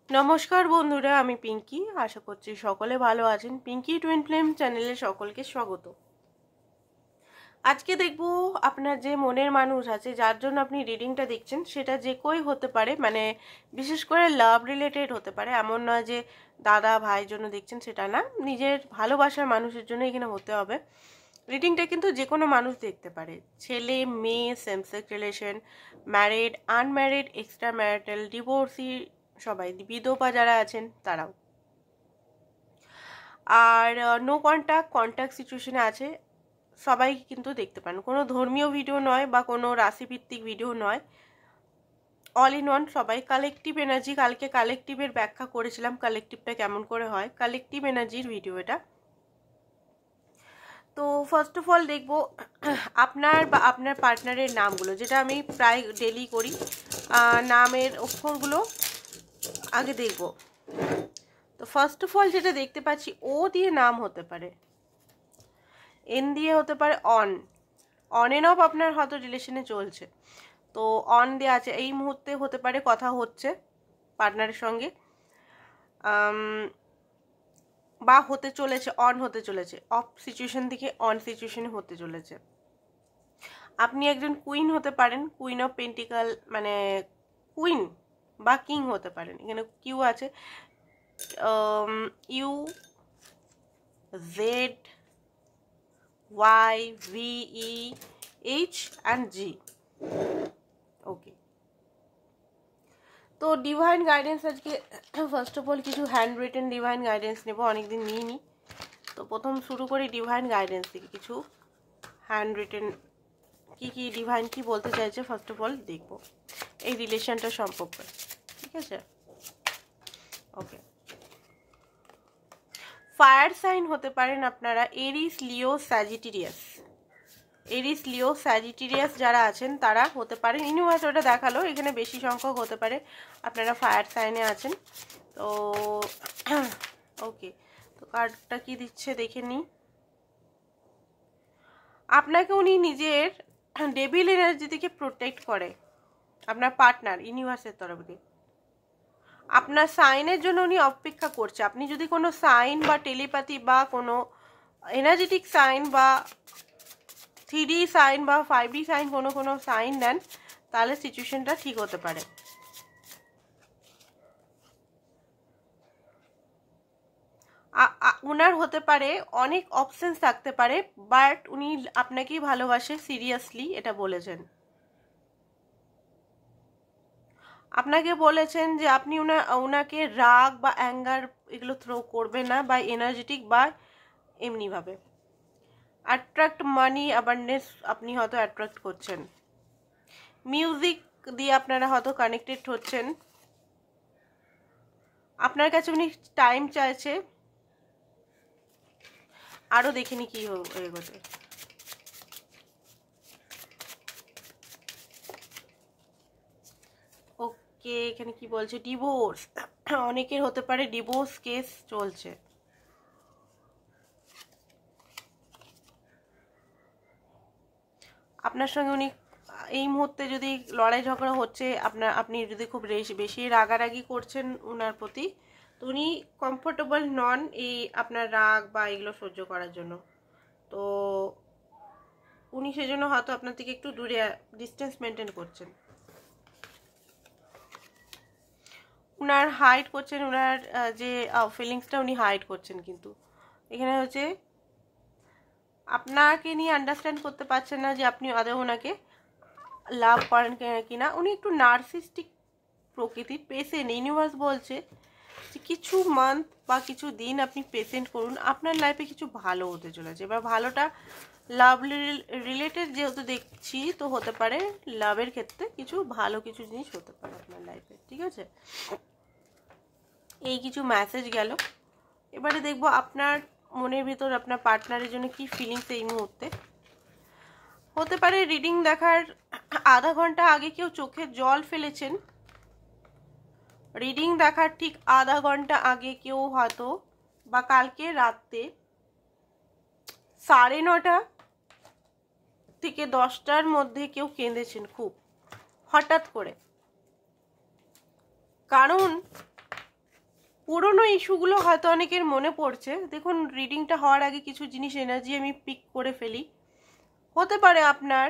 নমস্কার বন্ধুরা, আমি পিঙ্কি। আশা করছি সকলে ভালো আছেন। পিঙ্কি টুইন ফ্লেম চ্যানেলে সকলকে স্বাগত। আজকে দেখব আপনার যে মনের মানুষ আছে, যার জন্য আপনি রিডিংটা দেখছেন, সেটা যে কেউই হতে পারে, মানে বিশেষ করে লাভ রিলেটেড হতে পারে। এমন নয় যে দাদা ভাইয়ের জন্য দেখছেন, সেটা না, নিজের ভালোবাসার মানুষের জন্য এখানে হতে হবে। রিডিংটা কিন্তু যে কোনো মানুষ দেখতে পারে, ছেলে মেয়ে, same sex relation, married, unmarried, extra marital, divorcee, সবাই, বিধবা যারা আছেন তারাও। আর নো কন্ট্যাক্ট সিচুয়েশনে আছে সবাই কিন্তু দেখতে পান। কোনো ধর্মীয় ভিডিও নয় বা কোনো রাশিভিত্তিক ভিডিও নয়, অল ইন ওয়ান সবাই। কালেকটিভ এনার্জি, কালকে কালেকটিভের ব্যাখ্যা করেছিলাম, কালেকটিভটা কেমন করে হয়, কালেকটিভ এনার্জির ভিডিও এটা। তো ফার্স্ট অফ অল দেখবো আপনার বা আপনার পার্টনারের নামগুলো, যেটা আমি প্রায় ডেলি করি। নামের অক্ষরগুলো আগে দেখব। তো ফার্স্ট অফ অল যেটা দেখতে পাচ্ছি, ও দিয়ে নাম হতে পারে, এন দিয়ে হতে পারে, অন এন্ড অফ আপনার হয়তো রিলেশনে চলছে, তো অন দেওয়া আছে, এই মুহূর্তে হতে পারে কথা হচ্ছে পার্টনারের সঙ্গে, বা হতে চলেছে, অন হতে চলেছে, অফ সিচুয়েশন থেকে অন সিচুয়েশনে হতে চলেছে। আপনি একজন কুইন হতে পারেন, কুইন অফ পেন্টিকাল, মানে কুইন বা কিং হতে পারেন। এখানে কিউ আছে, U, Z, Y, V, E, H and G. Okay, তো ডিভাইন গাইডেন্স আজকে ফার্স্ট অফ অল কিছু হ্যান্ড রিটেন ডিভাইন গাইডেন্স নেব, অনেকদিন নিইনি। তো প্রথম শুরু করি ডিভাইন গাইডেন্স থেকে, কিছু হ্যান্ড রিটেন কি ডিভাইন কি বলতে চাইছে ফার্স্ট অফ অল দেখব এই রিলেশনটা সম্পর্কে, ঠিক আছে? ওকে, ফায়ার সাইন হতে পারেন আপনারা, এরিস, লিও, স্যাজিটেরিয়াস। এরিস, লিও, স্যাজিটেরিয়াস যারা আছেন তারা হতে পারেন। ইউনিভার্স ওটা দেখালো, এখানে বেশি সংখ্যক হতে পারে আপনারা ফায়ার সাইনে আছেন। তো ওকে, তো কার্ডটা কি দিচ্ছে দেখে নিই। আপনাকে উনি নিজের ডেভিল এনার্জি থেকে প্রোটেক্ট করে, আপনার পার্টনার ইউনিভার্সের তরফ দিয়ে। আপনার সাইনের জন্য উনি অপেক্ষা করছে। আপনি যদি কোনো সাইন বা টেলিপ্যাথি বা কোনো এনার্জেটিক সাইন বা 3D সাইন বা 5D সাইন কোনো সাইন দেন, তাহলে সিচুয়েশনটা ঠিক হতে পারে। উনার হতে পারে অনেক অপশনস থাকতে পারে, বাট উনি আপনাকেই ভালোবাসে সিরিয়াসলি, এটা বলেছেন। আপনাকে বলেছেন যে আপনি ওনাকে রাগ বা অ্যাঙ্গার এগুলো থ্রো করবেন না, বা এনার্জেটিক বা এমনিভাবে। অ্যাট্রাক্ট মানি অ্যাবান্ডেন্স আপনি হয়তো অ্যাট্রাক্ট করছেন। মিউজিক দিয়ে আপনারা হয়তো কানেক্টেড হচ্ছেন। আপনার কাছে উনি টাইম চাইছে। আরও দেখিনি কি এগোতে। ওকে, এখানে কি বলছে, ডিভোর্স। অনেকের হতে পারে ডিভোর্স কেস চলছে। আপনার সঙ্গে উনি এই মুহূর্তে যদি লড়াই ঝগড়া হচ্ছে, আপনি যদি খুব বেশি রাগারাগি করছেন ওনার প্রতি, তো উনি কমফোর্টেবল নন এই আপনার রাগ বা এগুলো সহ্য করার জন্য। তো উনি সেজন্য হয়তো আপনার থেকে একটু দূরে ডিস্টেন্স মেনটেন করছেন। উনার হাইড করছেন, উনার যে ফিলিংসটা উনি হাইড করছেন। কিন্তু এখানে হচ্ছে আপনাকে নিয়ে আন্ডারস্ট্যান্ড করতে পারছেন না যে আপনি আদৌ ওনাকে লাভ করেন কিনা। উনি একটু নার্সিস্টিক প্রকৃতির, পেশেন্ট। ইউনিভার্স বলছে যে কিছু মান্থ বা কিছু দিন আপনি পেশেন্ট করুন, আপনার লাইফে কিছু ভালো হতে চলেছে। এবার ভালোটা লাভ রিলেটেড যেহেতু দেখছি, তো হতে পারে লাভের ক্ষেত্রে কিছু ভালো কিছু জিনিস হতে পারে আপনার লাইফে, ঠিক আছে? এই কিছু মেসেজ গেল। এবারে দেখবো আপনার মনের ভিতর আপনার পার্টনারের জন্য কি ফিলিংস এই মুহূর্তে হতে পারে। রিডিং দেখার আধা ঘন্টা আগে কেউ চোখে জল ফেলেছেন। রিডিং দেখার ঠিক আধা ঘন্টা আগে কেউ হয়তো, বা কালকে রাতে 9:30 থেকে 10টার মধ্যে কেউ কেঁদেছেন খুব হঠাৎ করে। কারণ পুরনো ইস্যুগুলো হয়তো অনেকের মনে পড়ছে। দেখুন, রিডিংটা হওয়ার আগে কিছু জিনিস এনার্জি আমি পিক করে ফেলি। হতে পারে আপনার,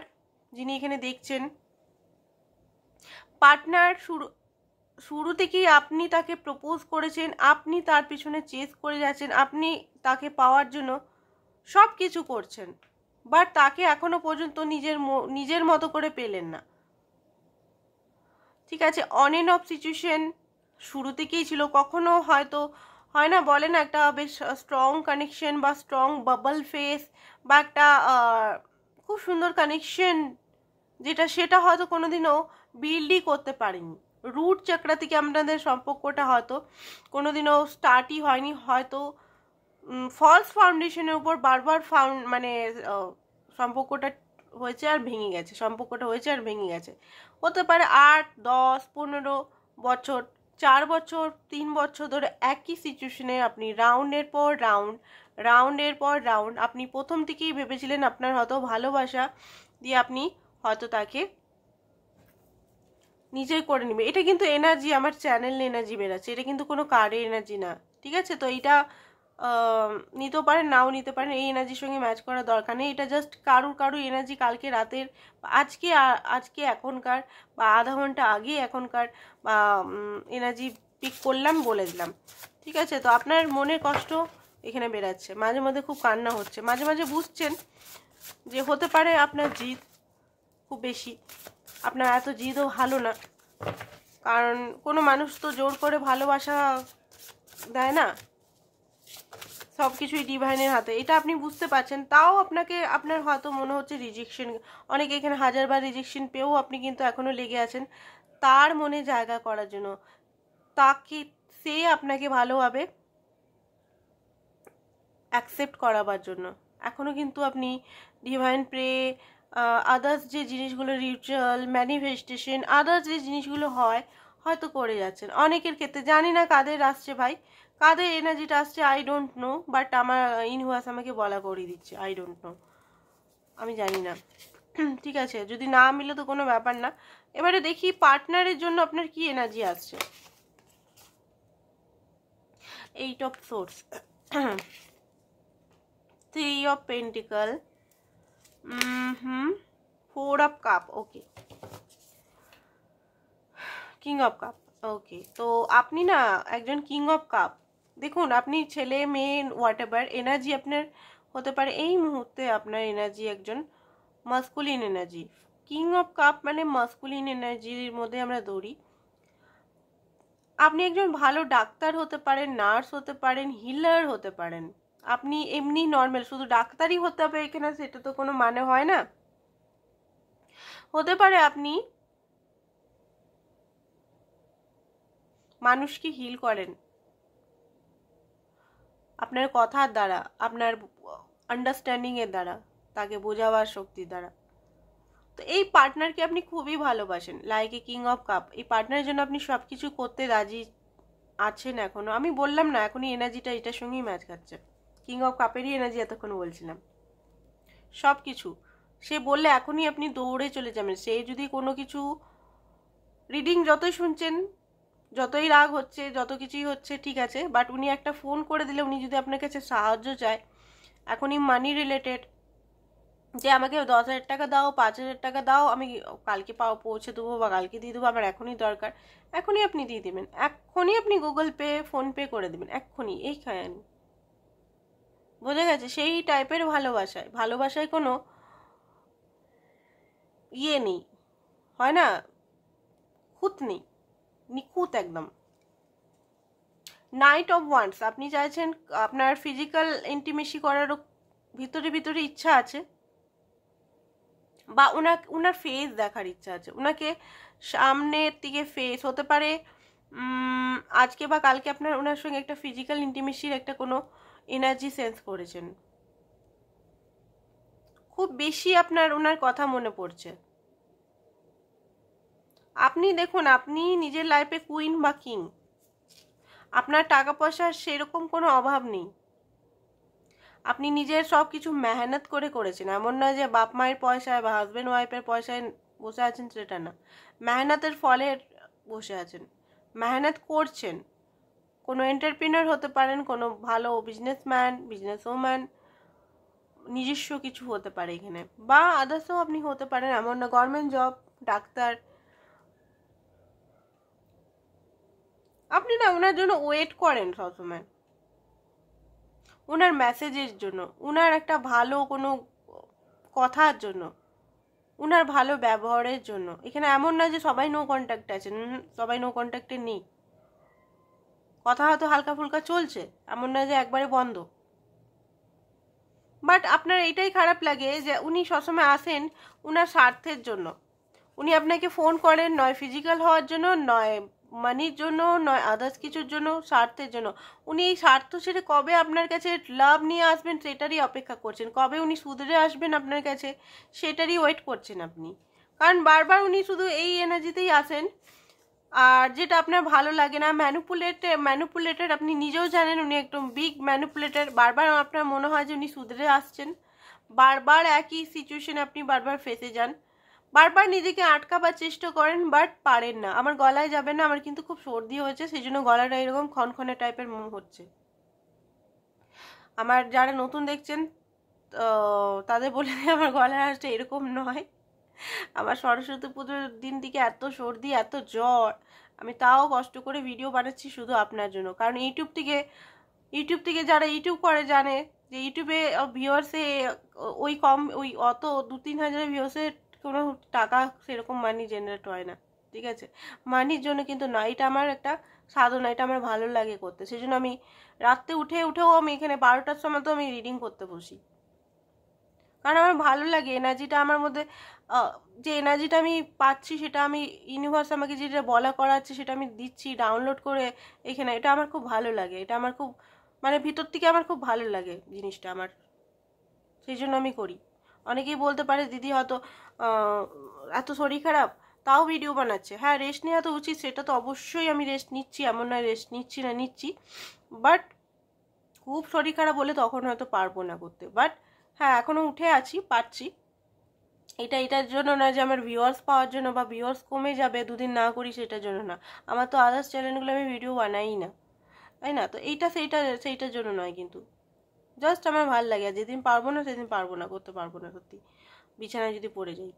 যিনি এখানে দেখছেন, পার্টনার শুরু থেকেই আপনি তাকে প্রপোজ করেছেন, আপনি তার পিছনে চেস করে যাচ্ছেন, আপনি তাকে পাওয়ার জন্য সব কিছু করছেন, বাট তাকে এখনো পর্যন্ত নিজের মতো করে পেলেন না। ঠিক আছে, অন এন্ড অফ সিচুয়েশন শুরু থেকেই ছিল। কখনো হয়তো হয় না, বলে না, একটা বেশ স্ট্রং কানেকশন বা স্ট্রং বাবল ফেস বা একটা খুব সুন্দর কানেকশন, সেটা হয়তো কোনোদিনও বিল্ডই করতে পারেনি। রুট চক্রা থেকে আপনাদের সম্পর্কটা হয়তো কোনোদিনও স্টার্টই হয়নি, হয়তো ফলস ফাউন্ডেশনের উপর বারবার সম্পর্কটা হয়েছে আর ভেঙে গেছে, হতে পারে 8, 10, 15 বছর, 4 বছর, 3 বছর ধরে একই সিচুয়েশনে আপনি রাউন্ডের পর রাউন্ড আপনি প্রথম থেকেই ভেবেছিলেন আপনার হয়তো ভালোবাসা দিয়ে আপনি হয়তো তাকে নিজেই করে নেবে। এটা কিন্তু এনার্জি, আমার চ্যানেল এনার্জি বেরাচ্ছে, এটা কিন্তু কোনো কার্ডের এনার্জি না। ঠিক আছে, তো এটা নিতেও পারেন, নাও নিতে পারেন, এই এনার্জির সঙ্গে ম্যাচ করার দরকার নেই। এটা জাস্ট কারুর এনার্জি কালকে রাতের, আজকে এখনকার, বা আধা ঘন্টা আগে এখনকার বা এনার্জি পিক করলাম, বলে দিলাম। ঠিক আছে, তো আপনার মনের কষ্ট এখানে বেরাচ্ছে, মাঝে মধ্যে খুব কান্না হচ্ছে, মাঝে মাঝে বুঝছেন যে হতে পারে আপনার জিদ খুব বেশি, আপনার এত জিদও ভালো না, কারণ কোনো মানুষ তো জোর করে ভালোবাসা দেয় না, সব কিছুই ডিভাইনের হাতে, এটা আপনি বুঝতে পারছেন। তাও আপনার হয়তো মনে হচ্ছে রিজেকশন, অনেকে এখানে 1000বার রিজেকশন পেয়েও আপনি কিন্তু এখনো লেগে আছেন তার মনে জায়গা করার জন্য, সে আপনাকে ভালোভাবে অ্যাকসেপ্ট করাবার জন্য। এখনো কিন্তু আপনি ডিভাইন প্রে, আদার্স যে জিনিসগুলো, রিচুয়াল, ম্যানিফেস্টেশন, আদার্স যে জিনিসগুলো হয় হয়তো করে যাচ্ছেন। অনেকের ক্ষেত্রে জানি না কাদের আসছে ভাই, কাদের এনার্জিটা আসছে আই ডোন্ট নো, বাট আমার ইউনিভার্স আমাকে বলা করিয়ে দিচ্ছে, আই ডোন্ট নো, আমি জানি না। ঠিক আছে, যদি না মিলে তো কোনো ব্যাপার না। এবারে দেখি পার্টনারের জন্য আপনার কি এনার্জি আসছে। 8 of source, 3 of Pentacle, 4 of Cup, okay, king of cup, okay. তো আপনি না একজন কিং অফ কাপ, দেখুন আপনি ছেলে মেয়ে হোয়াট এভার এনার্জি আপনার হতে পারে, এই মুহূর্তে আপনার এনার্জি একজন masculine energy. King of cup মানে মাস্কুলিন এনার্জির মধ্যে আমরা দৌড়ি। আপনি একজন ভালো ডাক্তার হতে পারেন, নার্স হতে পারেন, হিলার হতে পারেন, আপনি এমনি নর্মাল, শুধু ডাক্তারই হতে হবে এখানে সেটা তো কোনো মানে হয় না। হতে পারে আপনি মানুষকে হিল করেন আপনার কথার দ্বারা, আপনার আন্ডারস্ট্যান্ডিং এর দ্বারা, তাকে বোঝাবার শক্তির দ্বারা। তো এই পার্টনারকে আপনি খুবই ভালোবাসেন, like a king of cup. এই পার্টনারের জন্য আপনি সব কিছু করতে রাজি আছেন এখনো। আমি বললাম না এখনই এনার্জিটা এটার সঙ্গেই ম্যাচ খাচ্ছে, কিং অফ কাপেরই এনার্জি এতক্ষণ বলছিলাম। সব কিছু সে বললে এখনই আপনি দৌড়ে চলে যাবেন। সে যদি কোনো কিছু রিডিং যতই শুনছেন, যতই রাগ হচ্ছে, যত কিছুই হচ্ছে ঠিক আছে, বাট উনি একটা ফোন করে দিলে, উনি যদি আপনার কাছে সাহায্য চায় এখনই মানি রিলেটেড, যে আমাকে 10,000 টাকা দাও, 5,000 টাকা দাও, আমি কালকে পৌঁছে দেবো বা কালকে দিয়ে দেবো, আমার এখনই দরকার, এখনই আপনি দিয়ে দেবেন, এখনই আপনি গুগল পে, ফোনপে করে দেবেন, এখনই, এই খায়ানি। বোঝা গেছে? সেই টাইপের ভালোবাসায় কোনো ইয়ে নেই, হয় না, খুঁত নেই, নিখুঁত একদম। নাইট অফ ওয়ান্স, আপনি চাইছেন আপনার ফিজিক্যাল ইন্টিমেসি করারও ভিতরে ইচ্ছা আছে, বা ওনার ফেস দেখার ইচ্ছা আছে, ওনাকে সামনের দিকে ফেস, হতে পারে আজকে বা কালকে আপনার ওনার সঙ্গে একটা ফিজিক্যাল ইন্টিমেসির একটা কোনো এনার্জি সেন্স করেছেন, খুব বেশি আপনার ওনার কথা মনে পড়ছে। আপনি দেখুন, আপনি নিজের লাইফে কুইন বা কিং, আপনার টাকা পয়সার সেরকম কোনো অভাব নেই, আপনি নিজের সব কিছু মেহনত করে করেছেন, এমন নয় যে বাপ মায়ের পয়সায় বা হাজব্যান্ড ওয়াইফের পয়সায় বসে আছেন, সেটা না, মেহনতের ফলে বসে আছেন, মেহনত করছেন, কোনো এন্টারপ্রেনার হতে পারেন, কোনো ভালো বিজনেসম্যান, বিজনেস ওম্যান, নিজস্ব কিছু হতে পারে এখানে, বা আদার্সও আপনি হতে পারেন, এমন না গভর্নমেন্ট জব, ডাক্তার। আপনি না ওনার জন্য ওয়েট করেন সবসময়, ওনার মেসেজের জন্য, ওনার একটা ভালো কোনো কথার জন্য, ওনার ভালো ব্যবহারের জন্য। এখানে এমন না যে সবাই নো কন্ট্যাক্ট আছেন, সবাই নো কন্ট্যাক্টে নেই, কথা হয়তো হালকা ফুলকা চলছে, এমন না যে একবারে বন্ধ। বাট আপনার এইটাই খারাপ লাগে যে উনি সবসময় আসেন উনার স্বার্থের জন্য। উনি আপনাকে ফোন করেন নয় ফিজিক্যাল হওয়ার জন্য, নয় মানির জন্য, নয় আদার্স কিছুর জন্য, স্বার্থের জন্য। উনি এই স্বার্থ ছেড়ে কবে আপনার কাছে লাভ নিয়ে আসবেন সেটারই অপেক্ষা করছেন, কবে উনি সুধরে আসবেন আপনার কাছে সেটারই ওয়েট করছেন আপনি। কারণ বারবার উনি শুধু এই এনার্জিতেই আসেন, আর যেটা আপনার ভালো লাগে না, ম্যানুপুলেটেড, আপনি নিজেও জানেন উনি একদম বিগ ম্যানুপুলেটার। বারবার আপনার মনে হয় যে উনি সুধরে আসছেন, বারবার একই সিচুয়েশনে আপনি বারবার ফেসে যান, বারবার নিজেকে আটকাবার চেষ্টা করেন বাট পারেন না। আমার গলায় যাবে না, আমার কিন্তু খুব সর্দি হয়েছে, সেই জন্য গলাটা এরকম খনখনে টাইপের হচ্ছে। আমার যারা নতুন দেখছেন তাদের বলে আমার গলার আওয়াজটা এরকম নয়। আমার সরস্বতী পুজোর দিন থেকে এত সর্দি, এত জ্বর, আমি তাও কষ্ট করে ভিডিও বানাচ্ছি শুধু আপনার জন্য। কারণ ইউটিউব থেকে যারা ইউটিউব করে জানে যে ইউটিউবে ভিউয়ার্সে ওই অত 2-3 হাজার ভিউয়ার্সের কোনো টাকা সেরকম মানি জেনারেট হয় না, ঠিক আছে? মানির জন্য কিন্তু না, এটা আমার একটা সাধনা, এটা আমার ভালো লাগে করতে। সেই জন্য আমি রাত্রে উঠেও আমি এখানে 12টার সময় তো আমি রিডিং করতে বসি, কারণ আমার ভালো লাগে এনার্জিটা আমার মধ্যে, যে এনার্জিটা আমি পাচ্ছি সেটা আমি, ইউনিভার্স আমাকে যেটা বলা করাচ্ছে সেটা আমি দিচ্ছি ডাউনলোড করে এখানে। এটা আমার খুব ভালো লাগে, এটা আমার খুব মানে ভিতর থেকে আমার খুব ভালো লাগে জিনিসটা আমার, সেই জন্য আমি করি। অনেকেই বলতে পারে দিদি হয়তো এত শরীর খারাপ তাও ভিডিও বানাচ্ছে। হ্যাঁ, রেস্ট নেওয়া তো উচিত, সেটা তো অবশ্যই আমি রেস্ট নিচ্ছি, এমন নয় রেস্ট নিচ্ছি না, নিচ্ছি। বাট খুব শরীর খারাপ হলে তখন হয়তো পারবো না করতে। বাট হ্যাঁ, এখনও উঠে আছি, পারছি। এটার জন্য না যে আমার ভিউয়ার্স পাওয়ার জন্য বা ভিউয়ার্স কমে যাবে দুদিন না করি সেটার জন্য না। আমার তো আদার্স চ্যানেলগুলো আমি ভিডিও বানাই না, তাই না? তো সেইটার জন্য নয়, কিন্তু জাস্ট আমার ভালো লাগে। আর যেদিন পারবো না সেদিন পারবো না, করতে পারবো না, সত্যি বিছানায় যদি পড়ে যাই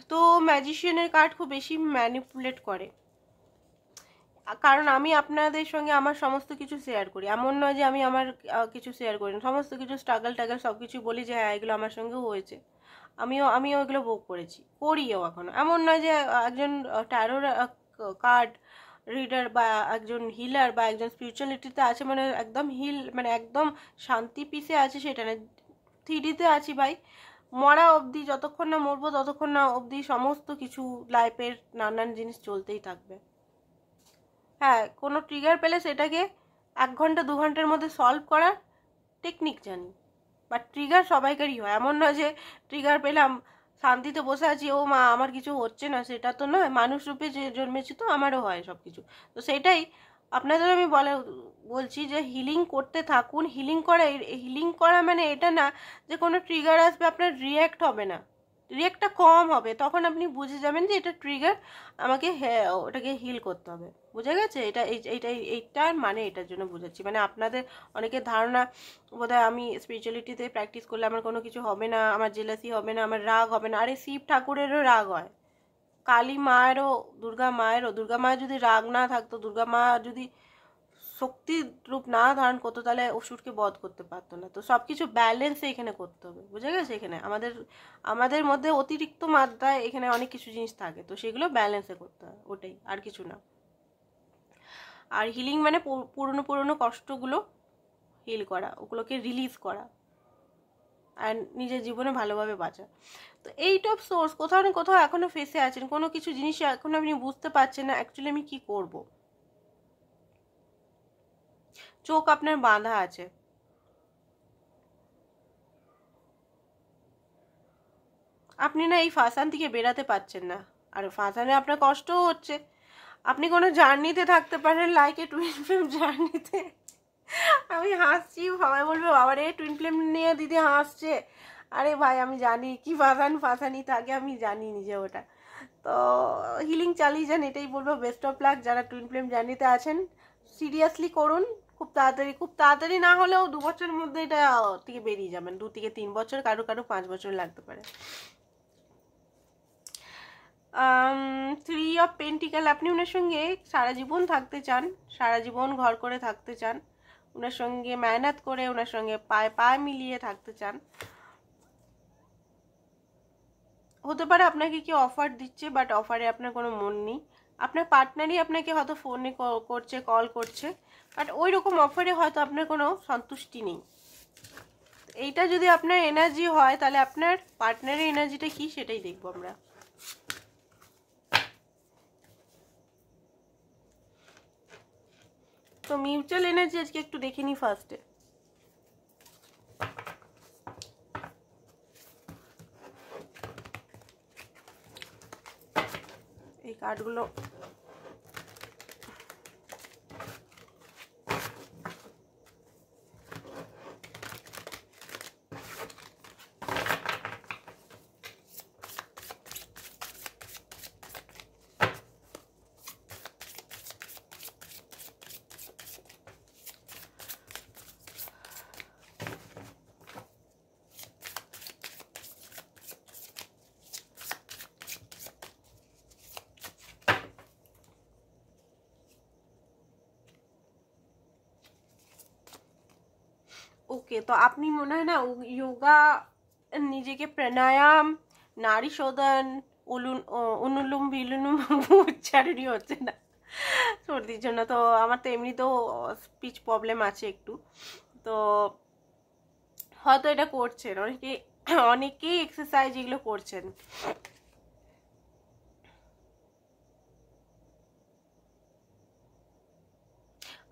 তো ম্যাজিশিয়ানের কার্ড খুব বেশি ম্যানিপুলেট করে, কারণ আমি আপনাদের সঙ্গে আমার সমস্ত কিছু শেয়ার করি। এমন নয় যে আমি আমার কিছু শেয়ার করি না, সমস্ত কিছু স্ট্রাগল সব কিছু বলি যে হ্যাঁ এগুলো আমার সঙ্গেও হয়েছে, আমিও এগুলো ভোগ করিও এখনো। এমন নয় যে একজন ট্যারোর কার্ড রিডার বা একজন হিলার বা একজন স্পিরিচুয়ালিটিতে আছে মানে একদম মানে একদম শান্তি পিসে আছে সেটা না। 3Dতে আছি ভাই, মরা অবধি, যতক্ষণ না মরবো ততক্ষণ না অবধি সমস্ত কিছু লাইফের নানান জিনিস চলতেই থাকবে। হ্যাঁ, কোনো ট্রিগার পেলে সেটাকে 1 ঘন্টা 2 ঘন্টার মধ্যে সলভ করার টেকনিক জানি, বাট ট্রিগার সবাইকারই হয়। এমন নয় যে ট্রিগার পেলাম শান্তিতে বসে আছি, ও মা আমার কিছু হচ্ছে না, সেটা তো নয়। মানুষ রূপে যে জন্মেছি তো আমারও হয় সব কিছু। তো সেটাই আপনাদের আমি বলছি যে হিলিং করতে থাকুন। হিলিং করা মানে এটা না যে কোনো ট্রিগার আসবে আপনার রিয়্যাক্ট হবে না, রিয়্যাক্টটা কম হবে, তখন আপনি বুঝে যাবেন যে এটা ট্রিগার, আমাকে ওটাকে হিল করতে হবে। বুঝে গেছে? এইটার মানে এটার জন্য বুঝাচ্ছি। মানে আপনাদের অনেকের ধারণা বোধহয় আমি স্পিরিচুয়ালিটিতে প্র্যাকটিস করলে আমার কোনো কিছু হবে না, আমার জেলাসি হবে না, আমার রাগ হবে না। আরে শিব ঠাকুরেরও রাগ হয়, কালী মায়েরও, দুর্গা মায়ের যদি রাগ না থাকতো, দুর্গা মা যদি শক্তির রূপ না ধারণ করতো তাহলে অসুরকে বধ করতে পারতো না। তো সব কিছু ব্যালেন্সে এখানে করতে হবে, বুঝে গেছে? এখানে আমাদের মধ্যে অতিরিক্ত মাত্রায় এখানে অনেক কিছু জিনিস থাকে, তো সেগুলো ব্যালেন্সে করতে হয়, ওটাই, আর কিছু না। আর হিলিং মানে পুরনো কষ্টগুলো হিল করা, ওগুলোকে রিলিজ করা, আর নিজের জীবনে ভালোভাবে বাঁচা। তো এইট অফ সোর্স কোথাও না কোথাও এখনো ফেসে আছেন, কোনো কিছু জিনিস এখন আপনি বুঝতে পারছেন না অ্যাকচুয়ালি আমি কি করব। চোখ আপনার বাঁধা আছে, আপনি না এই ফাঁসান থেকে বেরাতে পারছেন না, আর ফাঁসানে আপনার কষ্টও হচ্ছে। আপনি কোনো জার্নিতে থাকতে পারেন, লাইক এ টুইন ফ্লেম জার্নিতে। আমি হাসছি, সবাই বলবে বাবা রে টুইন ফ্লেম নিয়ে দিদি হাসছে। আরে ভাই আমি জানি কি ফাঁসানি থাকে, আমি জানি নিজে ওটা। তো হিলিং চালিয়ে যান, এটাই বলবো। বেস্ট অফ লাক যারা টুইন ফ্লেম জার্নিতে আছেন, সিরিয়াসলি করুন খুব তাড়াতাড়ি না হলেও 2 বছরের মধ্যে এটা থেকে বেরিয়ে যাবেন। 2 থেকে 3 বছর, কারো 5 বছর লাগতে পারে। 3 অফ পেন্টিক্যাল, আপনি ওনার সঙ্গে সারা জীবন থাকতে চান, সারা জীবন ঘর করে থাকতে চান, ওনার সঙ্গে মেহনত করে ওনার সঙ্গে পায়ে মিলিয়ে থাকতে চান। হতে পারে আপনাকে কি অফার দিচ্ছে, বাট অফারে আপনার কোনো মন নেই। আপনার পার্টনারই আপনাকে হয়তো ফোনে করছে, কল করছে, বাট ওই রকম অফারে হয়তো আপনার কোনো সন্তুষ্টি নেই। এইটা যদি আপনার এনার্জি হয়, তাহলে আপনার পার্টনারের এনার্জিটা কি সেটাই দেখবো আমরা। তো মিউচুয়াল এনার্জি আজকে একটু দেখে নিই ফার্স্টে। এই কার্ডগুলো ওকে। তো আপনি মনে হয় না যোগা, নিজেকে প্রাণায়াম, নারী শোধন, অনুলোম বিলোম উচ্চারণই হচ্ছে না সর্দির জন্য। তো আমার তো এমনিতেও স্পিচ প্রবলেম আছে একটু, তো হয়তো এটা করছেন অনেকেই এক্সারসাইজ এগুলো করছেন।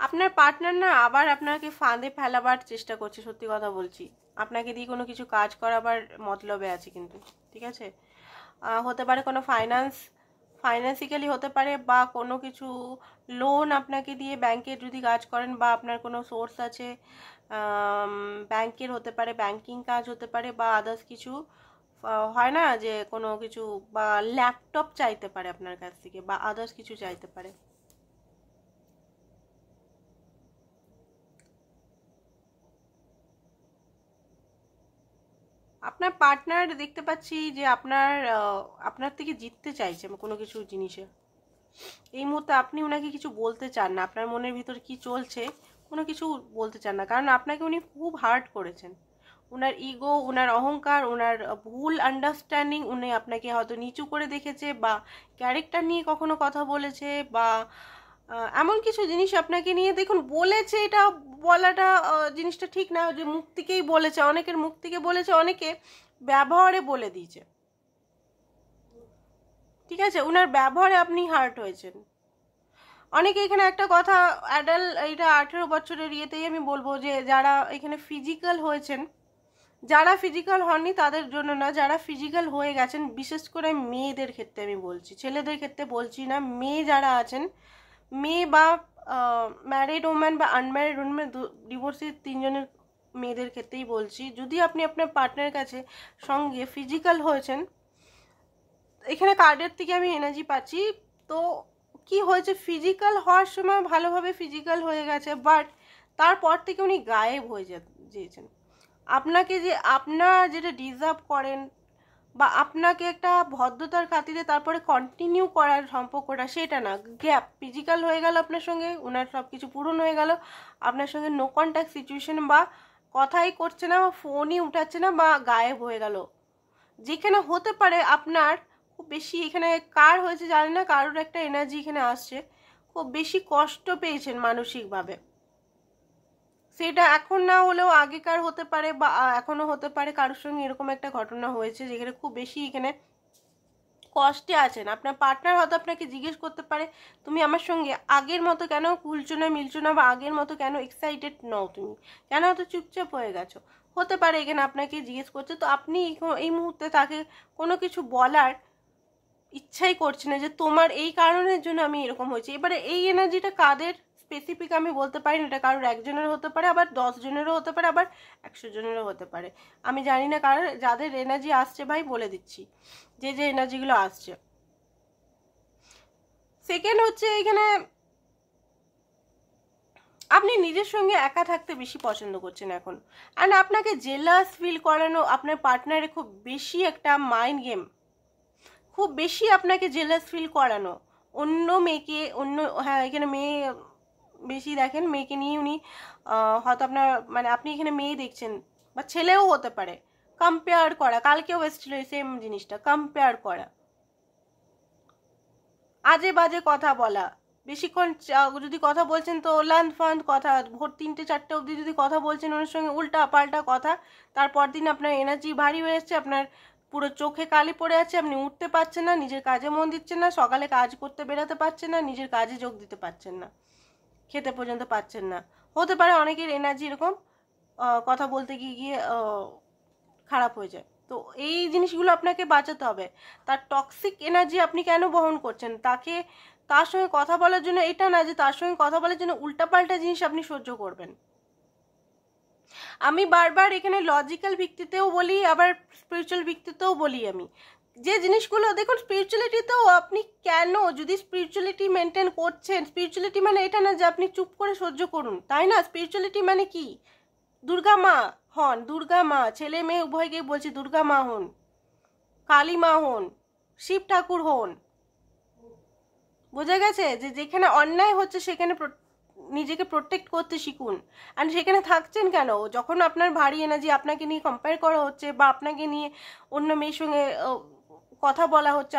আপনার পার্টনার না আবার আপনাকে ফাঁদে ফেলাবার চেষ্টা করছে, সত্যি কথা বলছি। আপনাকে দিয়ে কোনো কিছু কাজ করাবার মতলবে আছে কিন্তু, ঠিক আছে। হতে পারে কোনো ফাইন্যান্সিক্যালি হতে পারে, বা কোনো কিছু লোন আপনাকে দিয়ে ব্যাংকে যদি কাজ করেন, বা আপনার কোনো সোর্স আছে ব্যাংকের, হতে পারে ব্যাংকিং কাজ হতে পারে, বা আদার্স কিছু হয় না যে কোনো কিছু, বা ল্যাপটপ চাইতে পারে আপনার কাছ থেকে, বা আদার্স কিছু চাইতে পারে। আপনার পার্টনার দেখতে পাচ্ছি যে আপনার থেকে জিততে চাইছে কোনো কিছু জিনিসে। এই মুহূর্তে আপনি ওনাকে কিছু বলতে চান না, আপনার মনের ভিতর কি চলছে কোনো কিছু বলতে চান না, কারণ আপনাকে উনি খুব হার্ট করেছেন। ওনার ইগো, ওনার অহংকার, ওনার ভুল আন্ডারস্ট্যান্ডিং, উনি আপনাকে হয়তো নিচু করে দেখেছে, বা ক্যারেক্টার নিয়ে কখনো কথা বলেছে, বা এমন কিছু জিনিস আপনাকে নিয়ে দেখুন বলেছে। এটা বলাটা জিনিসটা ঠিক না যে মুখ থেকেই বলেছে, অনেকের মুখ থেকে বলেছে, অনেকে ব্যবহারে বলে দিয়েছে, ঠিক আছে। ওনার ব্যবহারে আপনি হার্ট হয়েছেন। অনেকে এখানে একটা কথা, এইটা 18 বছরের ইয়েতেই আমি বলবো যে যারা এখানে ফিজিক্যাল হয়েছেন, যারা ফিজিক্যাল হননি তাদের জন্য না, যারা ফিজিক্যাল হয়ে গেছেন, বিশেষ করে মেয়েদের ক্ষেত্রে আমি বলছি, ছেলেদের ক্ষেত্রে বলছি না। মেয়ে যারা আছেন, মেয়ে বা ম্যারিড ওম্যান বা আনম্যারিড ওম্যান, ডিভোর্সি 3 জনের মেয়েদের ক্ষেত্রেই বলছি, যদি আপনি আপনার পার্টনারের কাছে সঙ্গে ফিজিক্যাল হয়েছেন, এখানে কার্ডের থেকে আমি এনার্জি পাচ্ছি। তো কি হয়েছে, ফিজিক্যাল হওয়ার সময় ভালোভাবে ফিজিক্যাল হয়ে গেছে, বাট তারপর থেকে উনি গায়েব হয়ে যেয়েছেন। আপনাকে যে আপনার যেটা ডিজার্ভ করেন, বা আপনাকে একটা ভদ্রতার খাতিরে তারপরে কন্টিনিউ করার সম্পর্কটা, সেটা না, গ্যাপ, ফিজিক্যাল হয়ে গেল আপনার সঙ্গে, ওনার সব কিছু পূরণ হয়ে গেল, আপনার সঙ্গে নো কন্ট্যাক্ট সিচুয়েশন, বা কথাই করছে না, বা ফোনই উঠাচ্ছে না, বা গায়েব হয়ে গেল। যেখানে হতে পারে আপনার খুব বেশি, এখানে কার হয়েছে জানি না, কারোর একটা এনার্জি এখানে আসছে, খুব বেশি কষ্ট পেয়েছেন মানসিকভাবে। সেটা এখন না হলেও আগেকার হতে পারে, বা এখনো হতে পারে কারোর সঙ্গে এরকম একটা ঘটনা হয়েছে যেখানে খুব বেশি এখানে কষ্টে আছেন। আপনার পার্টনার হয়তো আপনাকে জিজ্ঞেস করতে পারে, তুমি আমার সঙ্গে আগের মতো কেন খুলছো না, মিলছো না, বা আগের মতো কেন এক্সাইটেড নও, তুমি কেন হয়তো চুপচাপ হয়ে গেছো, হতে পারে এখানে আপনাকে জিজ্ঞেস করছে। তো আপনি এই মুহূর্তে তাকে কোনো কিছু বলার ইচ্ছাই করছে না যে তোমার এই কারণের জন্য আমি এরকম হয়েছি। এবারে এই এনার্জিটা কাদের স্পেসিফিক আমি বলতে পারি না, এটা কারোর একজনের হতে পারে, আবার 10 জনেরও হতে পারে, আবার 100 জনেরও হতে পারে। আমি জানি না কারণ যাদের এনার্জি আসছে ভাই বলে দিচ্ছি, যে এনার্জিগুলো আসছে, সেকেন্ড হচ্ছে এখানে আপনি নিজের সঙ্গে একা থাকতে বেশি পছন্দ করছেন এখন, অ্যান্ড আপনাকে জেলাস ফিল করানো আপনার পার্টনারে খুব বেশি একটা মাইন্ড গেম, খুব বেশি আপনাকে জেলাস ফিল করানো অন্য মেয়েকে, অন্য, হ্যাঁ এখানে মেয়ে বেশি দেখেন, মেয়েকে নিয়ে উনি হয়তো আপনার মানে আপনি এখানে মেয়ে দেখছেন বা ছেলেও হতে পারে, কম্পেয়ার করা, কালকেও এসেছিল এই সেম জিনিসটা, কম্পেয়ার করা, আজে বাজে কথা বলা, বেশিক্ষণ যদি কথা বলছেন তো লান্দ ফান্দ কথা, ভোর 3টে 4টে অবধি যদি কথা বলছেন ওনার সঙ্গে উল্টা পাল্টা কথা, তারপর দিন আপনার এনার্জি ভারী হয়ে যাচ্ছে, আপনার পুরো চোখে কালি পড়ে আছে, আপনি উঠতে পারছেন না, নিজের কাজে মন দিচ্ছেন না, সকালে কাজ করতে বেরোতে পারছেন না, নিজের কাজে যোগ দিতে পারছেন না, খেতে পর্যন্ত পাচ্ছেন না। হতে পারে অনেকের এনার্জি এরকম কথা বলতে গিয়ে খারাপ হয়ে যায়। তো এই জিনিসগুলো আপনাকে বাঁচাতে হবে। তার টক্সিক এনার্জি আপনি কেন বহন করছেন? তার সঙ্গে কথা বলার জন্য, এটা না যে তার সঙ্গে কথা বলার জন্য উল্টাপাল্টা জিনিস আপনি সহ্য করবেন। আমি বারবার এখানে লজিক্যাল ভিত্তিতেও বলি, আবার স্পিরিচুয়াল ভিত্তিতেও বলি। আমি যে জিনিসগুলো দেখুন, স্পিরিচুয়ালিটিতেও আপনি কেন, যদি স্পিরিচুয়ালিটি মেনটেন করছেন, স্পিরিচুয়ালিটি মানে এটা না যে আপনি চুপ করে সহ্য করুন, তাই না? স্পিরিচুয়ালিটি মানে কি? দুর্গা মা হন, দুর্গা মা, ছেলে মেয়ে উভয়কেই বলছি, দুর্গা মা হন, কালী মা হন, শিব ঠাকুর হন। বোঝা গেছে? যে যেখানে অন্যায় হচ্ছে সেখানে নিজেকে প্রোটেক্ট করতে শিখুন। অ্যান্ড সেখানে থাকছেন কেন? যখন আপনার ভারী এনার্জি, আপনাকে নিয়ে কম্পেয়ার করা হচ্ছে বা আপনাকে নিয়ে অন্য মেয়ের সঙ্গে কথা বলা হচ্ছে,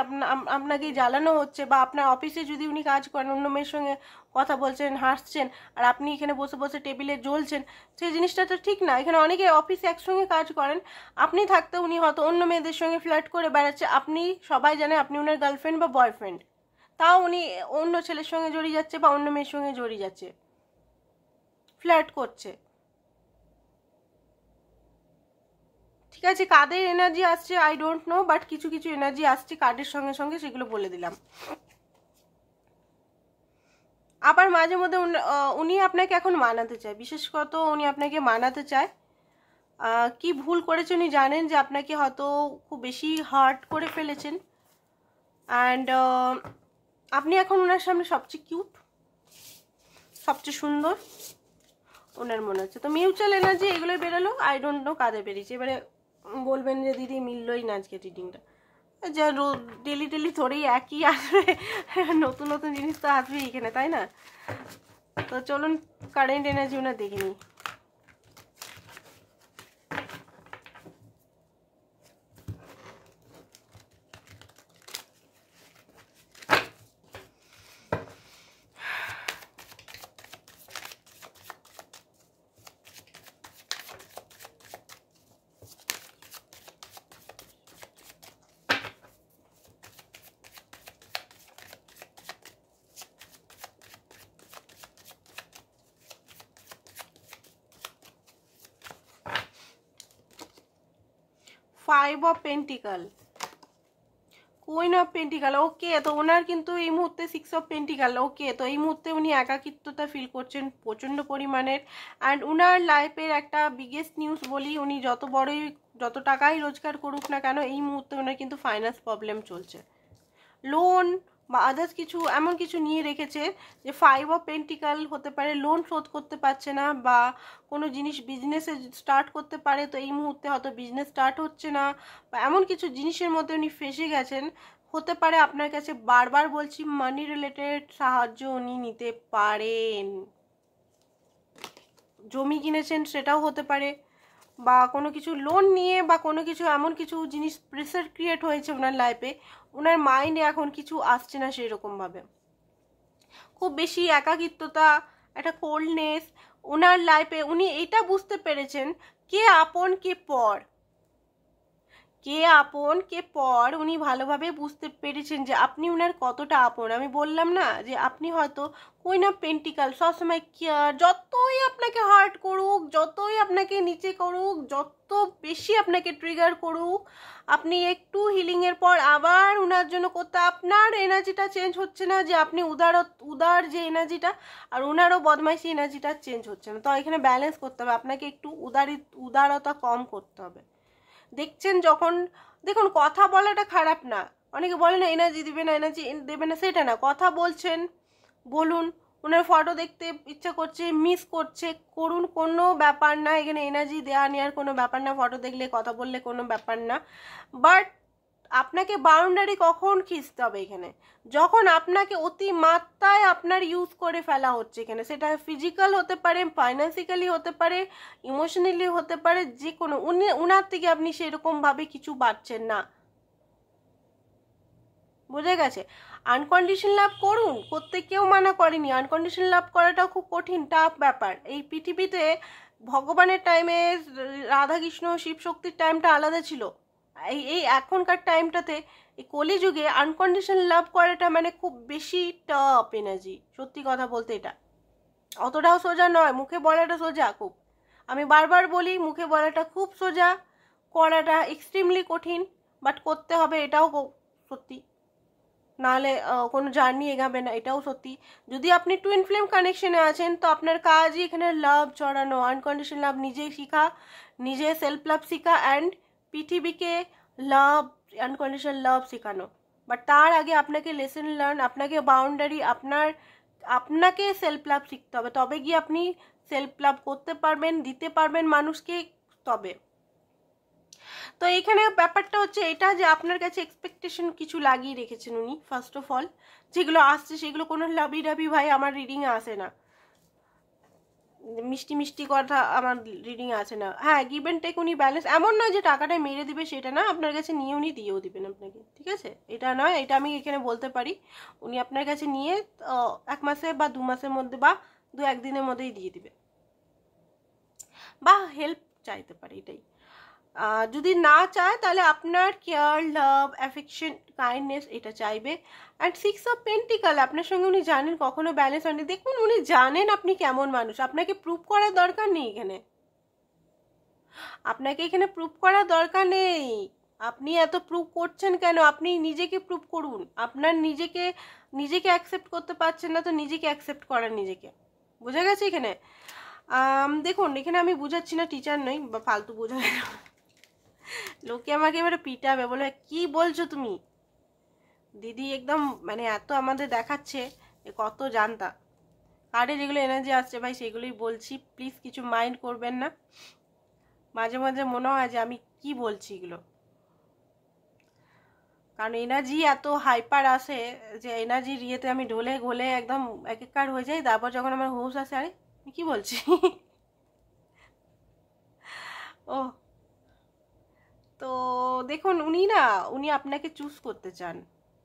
আপনাকেই জ্বালানো হচ্ছে, বা আপনার অফিসে যদি উনি কাজ করেন অন্য মেয়ের সঙ্গে কথা বলছেন, হাসছেন, আর আপনি এখানে বসে বসে টেবিলে জ্বলছেন, সেই জিনিসটা তো ঠিক না। এখানে অনেকে অফিসে একসঙ্গে কাজ করেন, আপনি থাকতে উনি হয়তো অন্য মেয়েদের সঙ্গে ফ্লার্ট করে বেড়াচ্ছে, আপনি সবাই জানে আপনি ওনার গার্লফ্রেন্ড বা বয়ফ্রেন্ড, তাও উনি অন্য ছেলের সঙ্গে জড়িয়ে যাচ্ছে বা অন্য মেয়ের সঙ্গে জড়িয়ে যাচ্ছে, ফ্লার্ট করছে। ঠিক আছে, কাদের এনার্জি আসছে আই ডোন্ট নো, বাট কিছু কিছু এনার্জি আসছে কার্ডের সঙ্গে সঙ্গে, সেগুলো বলে দিলাম। আবার মাঝে মধ্যে উনি আপনাকে এখন মানাতে চায়, বিশেষত উনি আপনাকে মানাতে চায়। কি ভুল করেছে উনি জানেন, যে আপনাকে হয়তো খুব বেশি হার্ট করে ফেলেছেন, অ্যান্ড আপনি এখন ওনার সামনে সবচেয়ে কিউট, সবচেয়ে সুন্দর ওনার মনে হচ্ছে। তো মিউচুয়াল এনার্জি এগুলোই বেরোলো, আই ডোন্ট নো কাদের বেরিয়েছে। এবারে বলবেন যে দিদি মিললই না আজকে রিডিংটা, যা ডেলি ডেলি থোড়েই একই আসবে, নতুন নতুন জিনিস তো আসবে এখানে, তাই না? তো চলুন কারেন্ট এনার্জি ওনার দেখে নিই। Five of pentacle, queen of pentacle, okay. তো ওনার কিন্তু এই মুহূর্তে সিক্স অফ পেন্টিকাল, ওকে। তো এই মুহূর্তে উনি একাকিত্বতা ফিল করছেন প্রচণ্ড পরিমাণের, অ্যান্ড উনার লাইফের একটা বিগেস্ট নিউজ বলি, উনি যত টাকাই রোজগার করুক না কেন, এই মুহূর্তে ওনার কিন্তু ফাইন্যান্স প্রবলেম চলছে, লোন বা আদার্স কিছু এমন কিছু নিয়ে রেখেছে, যে ফাইভ অফ পেন্টিকাল হতে পারে লোন শোধ করতে পারছে না, বা কোনো জিনিস বিজনেসে স্টার্ট করতে পারে, তো এই মুহূর্তে হয়তো বিজনেস স্টার্ট হচ্ছে না, বা এমন কিছু জিনিসের মধ্যে উনি ফেসে গেছেন। হতে পারে আপনার কাছে, বারবার বলছি, মানি রিলেটেড সাহায্য উনি নিতে পারেন। জমি কিনেছেন সেটাও হতে পারে, বা কোনো কিছু লোন নিয়ে, বা কোনো কিছু এমন কিছু জিনিস প্রেসার ক্রিয়েট হয়েছে ওনার লাইফে, ওনার মাইন্ডে এখন কিছু আসছে না সেরকমভাবে। খুব বেশি একাকিত্বতা, একটা কোল্ডনেস ওনার লাইফে, উনি এটা বুঝতে পেরেছেন কে আপন কে পর, কে আপন কে পর উনি ভালোভাবে বুঝতে পেরেছেন, যে আপনি উনার কতটা আপন। আমি বললাম না যে আপনি হয়তো কুইন অফ পেন্টিকাল সবসময় কেয়ার, যতই আপনাকে হার্ট করুক, যতই আপনাকে নিচে করুক, যত বেশি আপনাকে ট্রিগার করুক, আপনি একটু হিলিংয়ের পর আবার উনার জন্য করতে, আপনার এনার্জিটা চেঞ্জ হচ্ছে না, যে আপনি উদার যে এনার্জিটা, আর উনারও বদমাইশি এনার্জিটা চেঞ্জ হচ্ছে না। তো এখানে ব্যালেন্স করতে হবে, আপনাকে একটু উদারতা কম করতে হবে। দেখছেন যখন, দেখুন কথা বলাটা খারাপ না, অনেকে বলে না এনার্জি দিবে না, এনার্জি দেবে না, সেটা না, কথা বলছেন বলুন, ওনার ফটো দেখতে ইচ্ছা করছে মিস করছে করুন, কোনো ব্যাপার না, এখানে এনার্জি দেওয়া নেওয়ার কোনো ব্যাপার না, ফটো দেখলে কথা বললে কোনো ব্যাপার না। বাট আপনাকে বাউন্ডারি কখন খিঁচতে হবে এখানে, যখন আপনাকে অতিমাত্রায় আপনার ইউজ করে ফেলা হচ্ছে এখানে, সেটা ফিজিক্যাল হতে পারে, ফাইন্যান্সিক্যালি হতে পারে, ইমোশনালি হতে পারে, যে কোনো উনার থেকে আপনি সেরকমভাবে কিছু পাচ্ছেন না, বুঝে গেছে। আনকন্ডিশন লাভ করুন, করতে কেউ মানা করেনি, আনকন্ডিশন লাভ করাটা খুব কঠিন টাফ ব্যাপার। এই পৃথিবীতে ভগবানের টাইমে রাধাকৃষ্ণ শিব শক্তির টাইমটা আলাদা ছিল, এই এই এখনকার টাইমটাতে এই কলিযুগে আনকন্ডিশন লাভ করাটা মানে খুব বেশি টাফ এনার্জি, সত্যি কথা বলতে এটা অতটাও সোজা নয়, মুখে বলাটা সোজা খুব, আমি বারবার বলি মুখে বলাটা খুব সোজা, করাটা এক্সট্রিমলি কঠিন, বাট করতে হবে, এটাও সত্যি, নাহলে কোনো জার্নি এগাবে না, এটাও সত্যি। যদি আপনি টুইন ফ্লেম কানেকশনে আছেন তো আপনার কাজই এখানে লাভ ছড়ানো, আনকন্ডিশনাল লাভ নিজে শিখা, নিজে সেলফ লাভ শিখা অ্যান্ড পৃথিবীকে লাভ, আনকন্ডিশনাল লাভ শেখানো। বাট তার আগে আপনাকে লেসন লার্ন, আপনাকে বাউন্ডারি, আপনাকে সেলফ লাভ শিখতে হবে, তবে গিয়ে আপনি সেলফ লাভ করতে পারবেন, দিতে পারবেন মানুষকে, তবে। তো এইখানে ব্যাপারটা হচ্ছে এটা যে আপনার কাছে এক্সপেকটেশন কিছু লাগিয়ে রেখেছেন উনি, ফার্স্ট অফ অল যেগুলো আসছে সেগুলো কোনো লাভি ডাবি ভাই আমার রিডিংয়ে আসে না, মিষ্টি মিষ্টি কথা আমার রিডিংয়ে আসে না। হ্যাঁ, গিভ অ্যান্ড টেক উনি ব্যালেন্স, এমন নয় যে টাকাটা মেরে দিবে সেটা না, আপনার কাছে নিয়ে উনি দিয়েও দিবেন আপনাকে, ঠিক আছে, এটা নয়, এটা আমি এখানে বলতে পারি, উনি আপনার কাছে নিয়ে 1 মাসে বা 2 মাসের মধ্যে বা 2-1 দিনের মধ্যেই দিয়ে দিবে, বা হেল্প চাইতে পারে, এটাই। যদি না চায় তাহলে আপনার কেয়ার, লাভ, অ্যাফেকশন, কাইন্ডনেস এটা চাইবে। অ্যান্ড 6 অফ পেন্টিকাল, আপনার সঙ্গে উনি জানেন কখনো ব্যালেন্স হয়নি, দেখুন উনি জানেন আপনি কেমন মানুষ, আপনাকে প্রুভ করার দরকার নেই এখানে, আপনাকে এখানে প্রুভ করার দরকার নেই, আপনি এত প্রুভ করছেন কেন, আপনি নিজেকে প্রুভ করুন, আপনার নিজেকে অ্যাকসেপ্ট করতে পারছেন না তো নিজেকে অ্যাকসেপ্ট করার, নিজেকে, বোঝা গেছে এখানে। দেখুন এখানে আমি বুঝাচ্ছি না, টিচার নই বা ফালতু বোঝা, লোকে আমাকে এবারে পিটাবে, বলে কি বলছো তুমি দিদি, একদম মানে এত আমাদের দেখাচ্ছে কত জানতা, কার্ডে যেগুলো এনার্জি আসছে ভাই সেগুলোই বলছি, প্লিজ কিছু মাইন্ড করবেন না, মাঝে মাঝে মনে হয় যে আমি কি বলছি এগুলো, কারণ এনার্জি এত হাইপার আসে যে এনার্জির ইয়েতে আমি ঢলে ঘোলে একদম একাকার হয়ে যাই, তারপর যখন আমার হুঁশ আসে আরে আমি কি বলছি ও, তো দেখুন উনি আপনাকে চুজ করতে চান,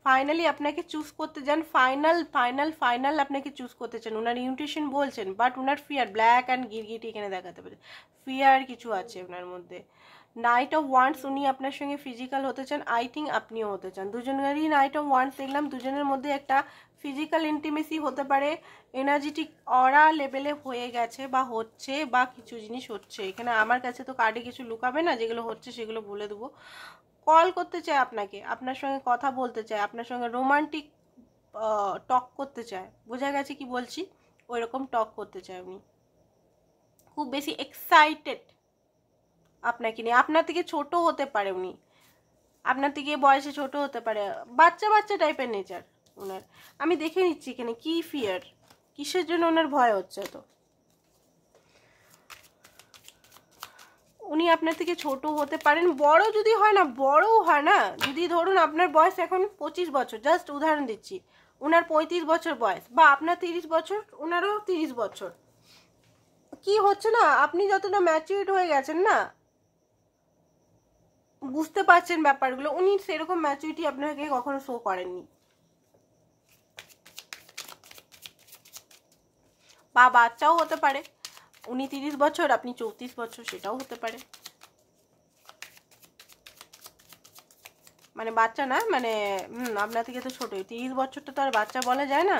ফাইনালি আপনাকে চুজ করতে চান, ফাইনাল আপনাকে চুজ করতে চান, ওনার ইনটিউশন বলছেন, বাট ওনার ফিয়ার, ব্ল্যাক অ্যান্ড গিরগিটি এখানে দেখাতে পারে, ফিয়ার কিছু আছে ওনার মধ্যে। নাইট অফ ওয়ান্ডস, উনি আপনার সঙ্গে ফিজিক্যাল হতে চান, আই থিঙ্ক আপনিও হতে চান, দুজনেরই নাইট অফ ওয়ান্ডস দেখলাম, দুজনের মধ্যে একটা ফিজিক্যাল ইন্টিমেসি হতে পারে, এনার্জেটিক অরা লেভেলে হয়ে গেছে বা হচ্ছে, বা কিছু জিনিস হচ্ছে এখানে, আমার কাছে তো কার্ডে কিছু লুকাবে না, যেগুলো হচ্ছে সেগুলো বলে দেবো। কল করতে চায় আপনাকে, আপনার সঙ্গে কথা বলতে চায়, আপনার সঙ্গে রোমান্টিক টক করতে চায়, বোঝা গেছে কি বলছি, ওই রকম টক করতে চায় উনি, খুব বেশি এক্সাইটেড আপনাকে নিয়ে, আপনার থেকে ছোট হতে পারে উনি, আপনার থেকে বয়সে ছোট হতে পারে, বাচ্চা বাচ্চা টাইপের নেচার ওনার, আমি দেখে নিচ্ছি এখানে কি ফিয়ার, কিসের জন্য ওনার ভয় হচ্ছে, তো উনি আপনার থেকে ছোট হতে পারেন, বড় যদি হয় না, বড়ও হয় না, যদি ধরুন আপনার বয়স এখন 25 বছর, জাস্ট উদাহরণ দিচ্ছি, ওনার 35 বছর বয়স, বা আপনার 30 বছর ওনারও 30 বছর, কি হচ্ছে না, আপনি যতটা ম্যাচিউরড হয়ে গেছেন না, বুঝতে পারছেন ব্যাপারগুলো, উনি সেরকম ম্যাচুরিটি আপনাকে কখনো শো করেননি, বা বাচ্চাও হতে পারে, উনি 30 বছর আপনি 34 বছর, সেটাও হতে পারে, মানে বাচ্চা না, মানে আপনার থেকে তো ছোটই, 30 বছরটা তো আর বাচ্চা বলা যায় না,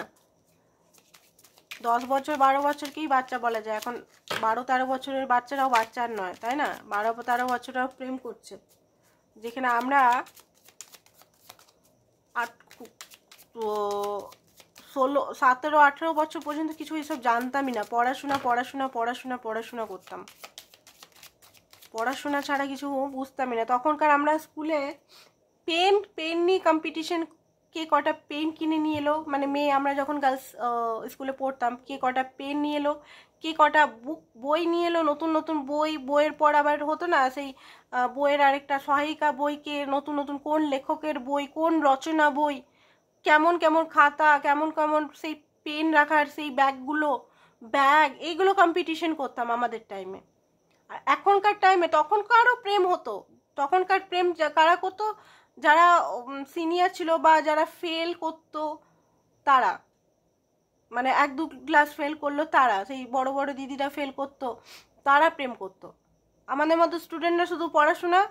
10 বছর 12 বছরকেই বাচ্চা বলা যায়, এখন 12-13 বছরের বাচ্চারাও বাচ্চা আর নয়, তাই না, 12-13 বছররাও প্রেম করছে, যেখানে আমরা 17-18 বছর পর্যন্ত কিছু এসব জানতামই না, পড়াশোনা করতাম, পড়াশোনা ছাড়া কিছু বুঝতামই না, তখনকার আমরা স্কুলে পেন নিয়ে কম্পিটিশন, কে কটা পেন কিনে নিয়ে এলো, মানে মেয়ে আমরা যখন গার্লস স্কুলে পড়তাম, কে কটা পেন নিয়ে এলো, কে কটা বই নিয়ে এলো, নতুন নতুন বইয়ের পর আবার হতো না সেই বইয়ের আরেকটা সহায়িকা বই, কে নতুন নতুন কোন লেখকের বই, কোন রচনা বই, কেমন কেমন খাতা, কেমন কেমন সেই পেন রাখার সেই ব্যাগ এইগুলো কম্পিটিশন করতাম আমাদের টাইমে। আর এখনকার টাইমে তখনকারও প্রেম হতো, তখনকার প্রেম কারা করতো, যারা সিনিয়র ছিল বা যারা ফেল করতো তারা, মানে 1-2 ক্লাস ফেল করলো তারা, সেই বড় বড় দিদিরা ফেল করতো তারা প্রেম করতো। আমাদের মতো স্টুডেন্টরা শুধু পড়াশোনা,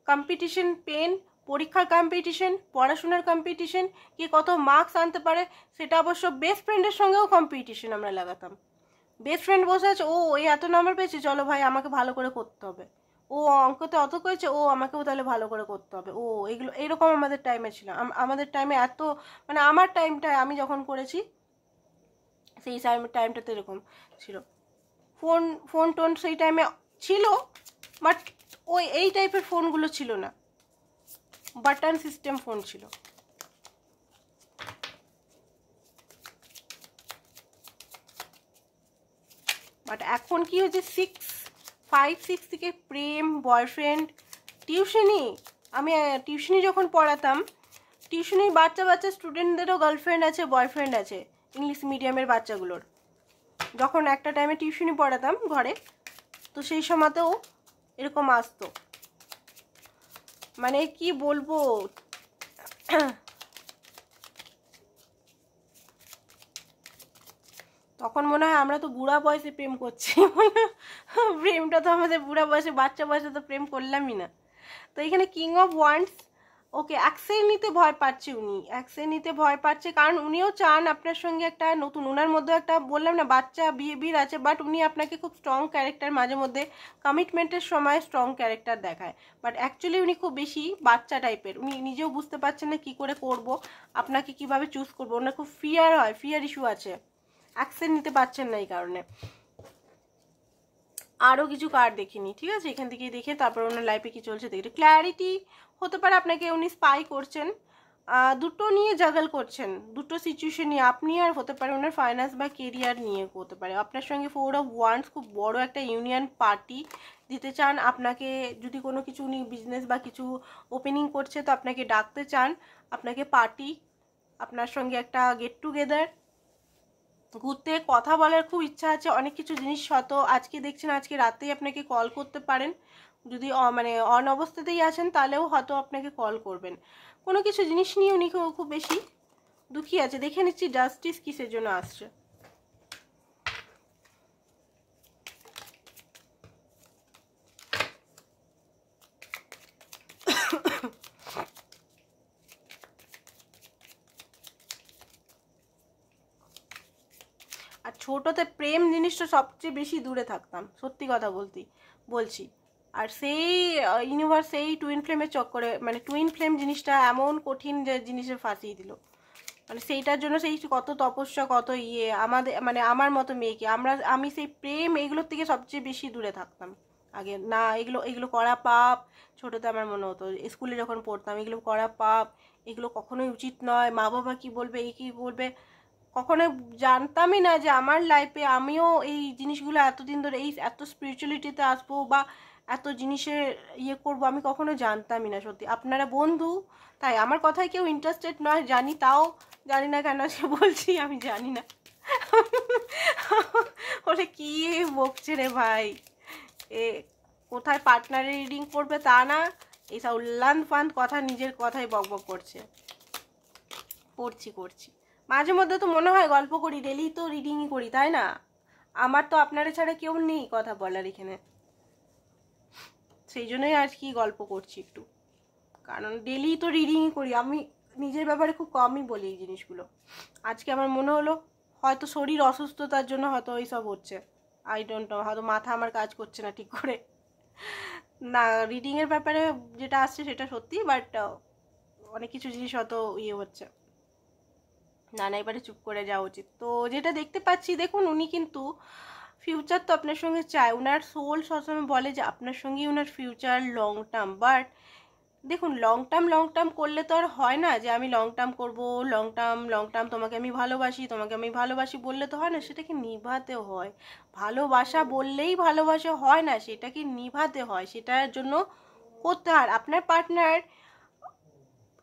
কম্পিটিশন, পেন, পরীক্ষার কম্পিটিশন, পড়াশোনার কম্পিটিশন, কে কত মার্কস আনতে পারে, সেটা অবশ্য বেস্ট ফ্রেন্ডের সঙ্গেও কম্পিটিশন আমরা লাগাতাম। বেস্ট ফ্রেন্ড বসে আছে, ও এই এত নাম্বার পেয়েছে, চলো ভাই আমাকে ভালো করে করতে হবে, ও অঙ্কতে অত করেছে, ও আমাকেও তাহলে ভালো করে করতে হবে, ও এগুলো এরকম আমাদের টাইমে ছিল। আমাদের টাইমে এত, মানে আমার টাইমটায় আমি যখন করেছি সেই টাইমটাতে এরকম ছিল। ফোন টোন সেই টাইমে ছিল, বাট ওই এই টাইপের ফোনগুলো ছিল না, বাটন সিস্টেম ফোন ছিল। বাট এখন কি হয়েছে, 5-6 থেকে প্রেম, বয়ফ্রেন্ড, টিউশনি। আমি টিউশনি যখন পড়াতাম, টিউশনি বাচ্চা স্টুডেন্টদেরও গার্লফ্রেন্ড আছে, বয়ফ্রেন্ড আছে, ইংলিশ মিডিয়ামের বাচ্চাগুলোর। যখন একটা টাইমে টিউশনি পড়াতাম ঘরে, তো সেই সময়তেও এরকম আসতো, মানে কি বলবো, তখন মনে হয় আমরা তো বুড়া বয়সে প্রেম করছি, প্রেমটা তো আমাদের বুড়া বয়সে, বাচ্চা বয়সে তো প্রেম করলামই না। তো এখানে king of wands, okay accent নিতে ভয় পাচ্ছে, উনি অ্যাকসেন্ট নিতে ভয় পাচ্ছে, কারণ উনিও চান আপনার সঙ্গে একটা নতুন, ওনার মধ্যে একটা বললাম না বাচ্চা বিহেভিয়ার আছে, বাট উনি আপনাকে খুব স্ট্রং ক্যারেক্টার, মাঝে মধ্যে কমিটমেন্টের সময় স্ট্রং ক্যারেক্টার দেখায়, বাট অ্যাকচুয়ালি উনি খুব বেশি বাচ্চা টাইপের, উনি নিজেও বুঝতে পারছেন না কি করে করব, আপনাকে কিভাবে চুজ করবো, ওনার খুব ফিয়ার ইস্যু আছে, অ্যাকসেন্ট নিতে পারছেন না এই কারণে। আরও কিছু কার্ড দেখিনি, ঠিক আছে, এখান থেকে দেখে তারপর ওনার লাইফে কি চলছে দেখে ক্ল্যারিটি হতে পারে, আপনাকে উনি স্পাই করছেন, দুটো নিয়ে জাগল করছেন, দুটো সিচুয়েশন নিয়ে, আপনি আর হতে পারে ওনার ফাইন্যান্স বা কেরিয়ার নিয়ে হতে পারে। আপনার সঙ্গে 4 অফ ওয়ান্ডস, খুব বড় একটা ইউনিয়ন পার্টি দিতে চান আপনাকে, যদি কোনো কিছু উনি বিজনেস বা কিছু ওপেনিং করছে তো আপনাকে ডাকতে চান, আপনাকে পার্টি, আপনার সঙ্গে একটা গেট টুগেদার, ঘুরতে, কথা বলার খুব ইচ্ছা আছে, অনেক কিছু জিনিস হয়তো আজকে দেখছেন, আজকে রাতেই আপনাকে কল করতে পারেন, যদি মানে অন অবস্থাতেই আছেন তাহলেও হয়তো আপনাকে কল করবেন, কোনো কিছু জিনিস নিয়ে উনি খুব বেশি দুঃখী আছে। দেখে নিচ্ছি জাস্টিস কিসের জন্য আসছে। আর ছোটোতে প্রেম জিনিসটা সবচেয়ে বেশি দূরে থাকতাম, সত্যি কথা বলছি। আর সেই ইউনিভার্স সেই টুইন ফ্লেমের চক্করে, মানে টুইন ফ্লেম জিনিসটা এমন কঠিন যে জিনিসে ফাঁসিয়ে দিল, মানে সেইটার জন্য সেই কত তপস্যা, কত আমাদের, মানে আমার মতো মেয়েকে আমি সেই প্রেম এইগুলোর থেকে সবচেয়ে বেশি দূরে থাকতাম আগে। না, এগুলো করা পাপ, ছোটোতে আমার মনে হতো, স্কুলে যখন পড়তাম এগুলো করা পাপ, এগুলো কখনোই উচিত নয়, মা বাবা কি বলবে, এই কী বলবে, কখনো জানতামই না যে আমার লাইফে আমিও এই জিনিসগুলো এতদিন ধরে এই এত স্পিরিচুয়ালিটিতে আসবো বা এত জিনিসের করবো, আমি কখনো জানতামই না। সত্যি আপনারা বন্ধু, তাই আমার কথায় কেউ ইন্টারেস্টেড নয় জানি, তাও জানি না কেন সে বলছি, আমি জানি না ওরে কি বকছে রে ভাই, এ কোথায় পার্টনারে রিডিং করবে তা না, এইসব উল্লান ফান কথা, নিজের কথাই বকবক করছে। করছি মাঝে মধ্যে তো মনে হয় গল্প করি, ডেলি তো রিডিংই করি, তাই না? আমার তো আপনারা ছাড়া কেউ নেই কথা বলার এখানে, সেই জন্যই আর কি গল্প করছি একটু, কারণ ডেলি তো রিডিংই করি, আমি নিজের ব্যাপারে খুব কমই বলি এই জিনিসগুলো। আজকে আমার মনে হলো হয়তো শরীর অসুস্থতার জন্য হয়তো এইসব হচ্ছে, আই ডোন্ট নো, হয়তো মাথা আমার কাজ করছে না ঠিক করে, না রিডিংয়ের ব্যাপারে যেটা আসছে সেটা সত্যি, বাট অনেক কিছু জিনিস হয়তো হচ্ছে না, এবারে চুপ করে যাওয়া উচিত। তো যেটা দেখতে পাচ্ছি, দেখুন উনি কিন্তু ফিউচার তো আপনার সঙ্গে চায়, ওনার সোল সবসময় বলে যে আপনার সঙ্গেই ওনার ফিউচার লং টার্ম, বাট দেখুন লং টার্ম করলে তো আর হয় না যে আমি লং টার্ম করবো, লং টার্ম তোমাকে আমি ভালোবাসি বললে তো হয় না, সেটাকে নিভাতে হয়। ভালোবাসা বললেই ভালোবাসা হয় না, সেটাকে নিভাতে হয়, সেটার জন্য করতে হয়। আপনার পার্টনার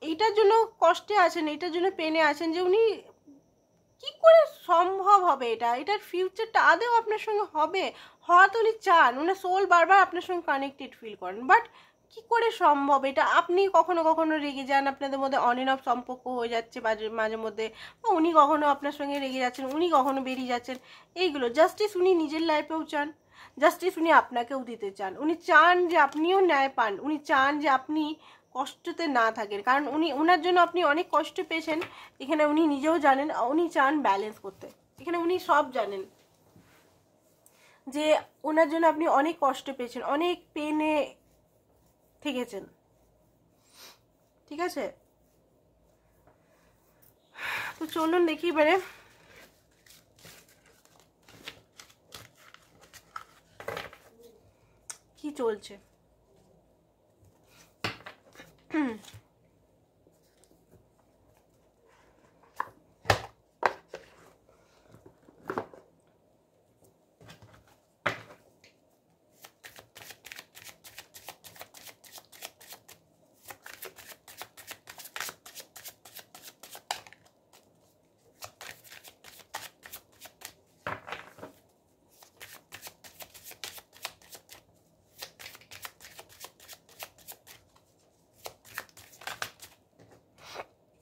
এইটার জন্য কষ্টে আছেন, এইটার জন্য পেনে আছেন যে উনি কি করে সম্ভব হবে এটার ফিউচারটা আদেও আপনার সঙ্গে হবে। হয়তো উনি চান, উনি সোল বারবার আপনার সঙ্গে কানেক্টেড ফিল করেন, বাট কি করে সম্ভব এটা? আপনি কখনো কখনো রেগে যান, আপনাদের মধ্যে অন এন্ড অফ সম্পর্ক হয়ে যাচ্ছে মাঝে মধ্যে, উনি কখনো আপনার সঙ্গে রেগে যাচ্ছেন, উনি কখনো বেরিয়ে যাচ্ছেন। এইগুলো জাস্টিস উনি নিজের লাইফেও চান, জাস্টিস উনি আপনাকেও দিতে চান। উনি চান যে আপনিও ন্যায় পান, উনি চান যে আপনি কষ্টতে না থাকেন, কারণ ওনার জন্য আপনি অনেক কষ্ট পেয়েছেন, এখানে উনি নিজেও জানেন। উনি চান ব্যালেন্স করতে, এখানে উনি সব জানেন যে ওনার জন্য আপনি অনেক কষ্ট পেয়েছেন, অনেক পেনে থেকেছেন। ঠিক আছে, তো চলুন দেখি এবারে কি চলছে।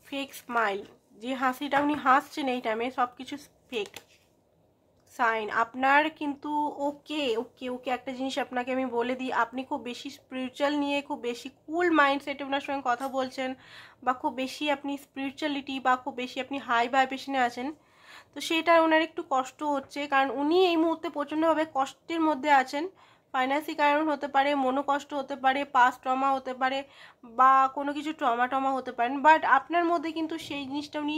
ফেক স্মাইল, যে হাসিটা উনি হাসছেন এই টাইমে, সব কিছু ফেক সাইন। আপনার কিন্তু ওকে ওকে ওকে একটা জিনিস আপনাকে আমি বলে দিই, আপনি খুব বেশি স্পিরিচুয়াল নিয়ে, খুব বেশি কুল মাইন্ডসেটে ওনার সঙ্গে কথা বলছেন, বা খুব বেশি আপনি স্পিরিচুয়ালিটি বা খুব বেশি আপনি হাই ভাইব্রেশনে আছেন, তো সেটা ওনার একটু কষ্ট হচ্ছে, কারণ উনি এই মুহূর্তে প্রচণ্ডভাবে কষ্টের মধ্যে আছেন। ফাইন্যান্সি কারণ হতে পারে, মনোকষ্ট হতে পারে, পাস্ট ট্রমা হতে পারে, বা কোনো কিছু ট্রমা হতে পারেন, বাট আপনার মধ্যে কিন্তু সেই জিনিসটা উনি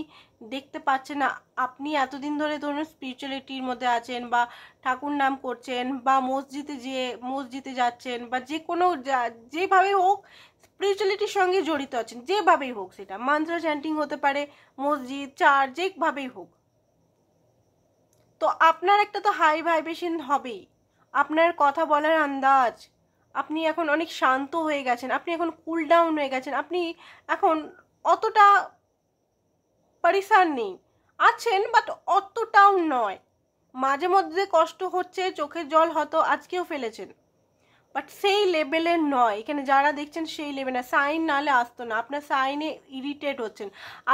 দেখতে পাচ্ছেন না। আপনি এতদিন ধরে ধরুন স্পিরিচুয়ালিটির মধ্যে আছেন, বা ঠাকুর নাম করছেন, বা মসজিদে যাচ্ছেন, বা যে কোনো যেভাবে হোক স্পিরিচুয়ালিটির সঙ্গে জড়িত আছেন, যেভাবেই হোক, সেটা মন্ত্র চ্যান্টিং হতে পারে, মসজিদ, চার্চ, যেভাবেই হোক, তো আপনার একটা তো হাই ভাইব্রেশন হবেই। আপনার কথা বলার আন্দাজ, আপনি এখন অনেক শান্ত হয়ে গেছেন, আপনি এখন কুল ডাউন হয়ে গেছেন, আপনি এখন অতটা পরিশান নেই, আছেন বাট অতটাও নয়। মাঝে মধ্যে কষ্ট হচ্ছে, চোখের জল হয়তো আজকেও ফেলেছেন, বাট সেই লেভেলের নয়। এখানে যারা দেখছেন সেই লেভেল না, সাইন নাহলে আসতো না, আপনার সাইনে ইরিটেট হচ্ছেন।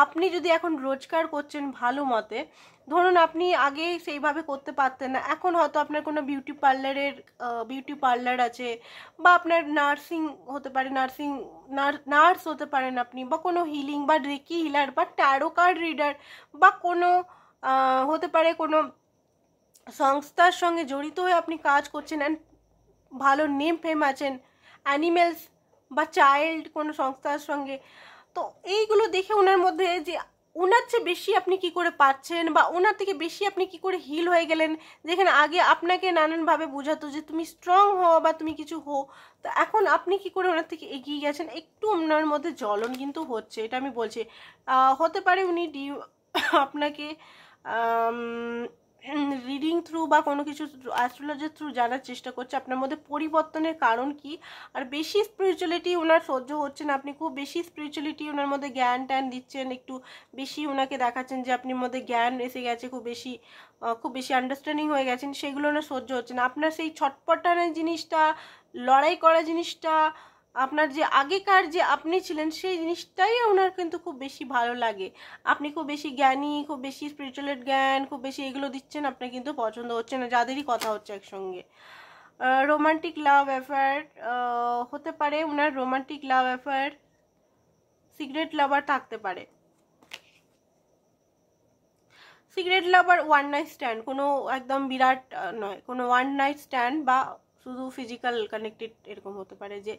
আপনি যদি এখন রোজগার করছেন ভালো মতে, ধরুন আপনি আগে সেইভাবে করতে পারতেন না, এখন হয়তো আপনার কোনো বিউটি পার্লার আছে, বা আপনার নার্সিং হতে পারে, নার্স হতে পারেন আপনি, বা কোনো হিলিং বা রেকি হিলার বা ট্যারো কার্ড রিডার, বা কোনো হতে পারে কোনো সংস্থার সঙ্গে জড়িত হয়ে আপনি কাজ করছেন, অ্যান্ড ভালো নেম ফেম আছেন, অ্যানিমেলস বা চাইল্ড কোনো সংস্থার সঙ্গে। তো এইগুলো দেখে ওনার মধ্যে যে ওনার চেয়ে বেশি আপনি কি করে পাচ্ছেন, বা ওনার থেকে বেশি আপনি কি করে হিল হয়ে গেলেন, যেখানে আগে আপনাকে নানানভাবে বোঝাতো যে তুমি স্ট্রং হও বা তুমি কিছু হো, তো এখন আপনি কি করে ওনার থেকে এগিয়ে গেছেন, একটু ওনার মধ্যে জ্বলন কিন্তু হচ্ছে, এটা আমি বলছি। হতে পারে উনি আপনাকে রিডিং থ্রু বা কোনো কিছু অ্যাস্ট্রোলজির থ্রু জানার চেষ্টা করছে আপনার মধ্যে পরিবর্তনের কারণ কি। আর বেশি স্পিরিচুয়ালিটি ওনার সহ্য হচ্ছে না, আপনি খুব বেশি স্পিরিচুয়ালিটি ওনার মধ্যে জ্ঞান ট্যান দিচ্ছেন, একটু বেশি ওনাকে দেখাচ্ছেন যে আপনার মধ্যে জ্ঞান এসে গেছে, খুব বেশি আন্ডারস্ট্যান্ডিং হয়ে গেছেন, সেগুলো ওনার সহ্য হচ্ছে না। আপনার সেই ছটপটানোর জিনিসটা, লড়াই করা জিনিসটা, আপনার যে আগেকার যে আপনি ছিলেন সেই জিনিসটাই ওনার কিন্তু খুব বেশি ভালো লাগে। আপনি খুব বেশি জ্ঞানী, খুব বেশি স্পিরিচুয়াল জ্ঞান, খুব বেশি এগুলো দিচ্ছেন, আপনার কিন্তু পছন্দ হচ্ছে না যাদেরই কথা হচ্ছে একসঙ্গে। রোমান্টিক লাভ অ্যাফেয়ার হতে পারে, ওনার রোমান্টিক লাভ অ্যাফেয়ার, সিগারেট লাভার থাকতে পারে। সিগারেট লাভার ওয়ান নাইট স্ট্যান্ড, কোনো একদম বিরাট নয়, কোনো ওয়ান নাইট স্ট্যান্ড বা শুধু ফিজিক্যাল কানেক্টেড এরকম হতে পারে, যে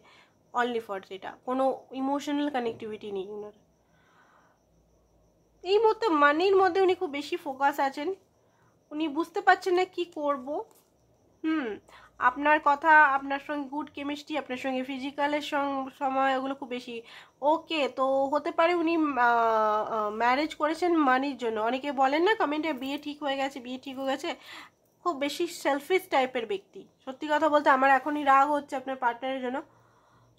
অনলি ফর সেটা, কোনো ইমোশনাল কানেক্টিভিটি নেই ওনার। এই মুহূর্তে মানির মধ্যে উনি খুব বেশি ফোকাস আছেন, উনি বুঝতে পারছেন না কি করব। আপনার কথা, আপনার সঙ্গে গুড কেমিস্ট্রি, আপনার সঙ্গে ফিজিক্যালের সময় ওগুলো খুব বেশি। ওকে, তো হতে পারে উনি ম্যারেজ করেছেন মানির জন্য। অনেকে বলেন না কমেন্টে বিয়ে ঠিক হয়ে গেছে, বিয়ে ঠিক হয়ে গেছে। খুব বেশি সেলফিশ টাইপের ব্যক্তি। সত্যি কথা বলতে আমার এখনই রাগ হচ্ছে আপনার পার্টনারের জন্য।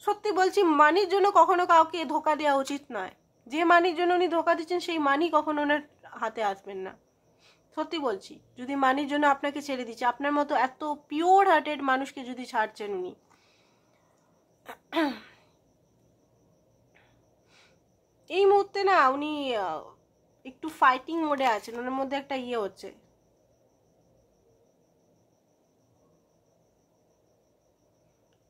সত্যি বলছি, মানির জন্য কখনো কাউকে ধোকা দেওয়া উচিত নয়। যে মানির জন্য উনি ধোকা দিচ্ছেন সেই মানি কখনো ওনার হাতে আসবেন না। সত্যি বলছি, যদি মানির জন্য আপনাকে ছেড়ে দিচ্ছে, আপনার মতো এত পিওর হার্টেড মানুষকে যদি ছাড়ছেন উনি, এই মুহূর্তে না উনি একটু ফাইটিং মোডে আছেন। ওনার মধ্যে একটা ইয়ে হচ্ছে,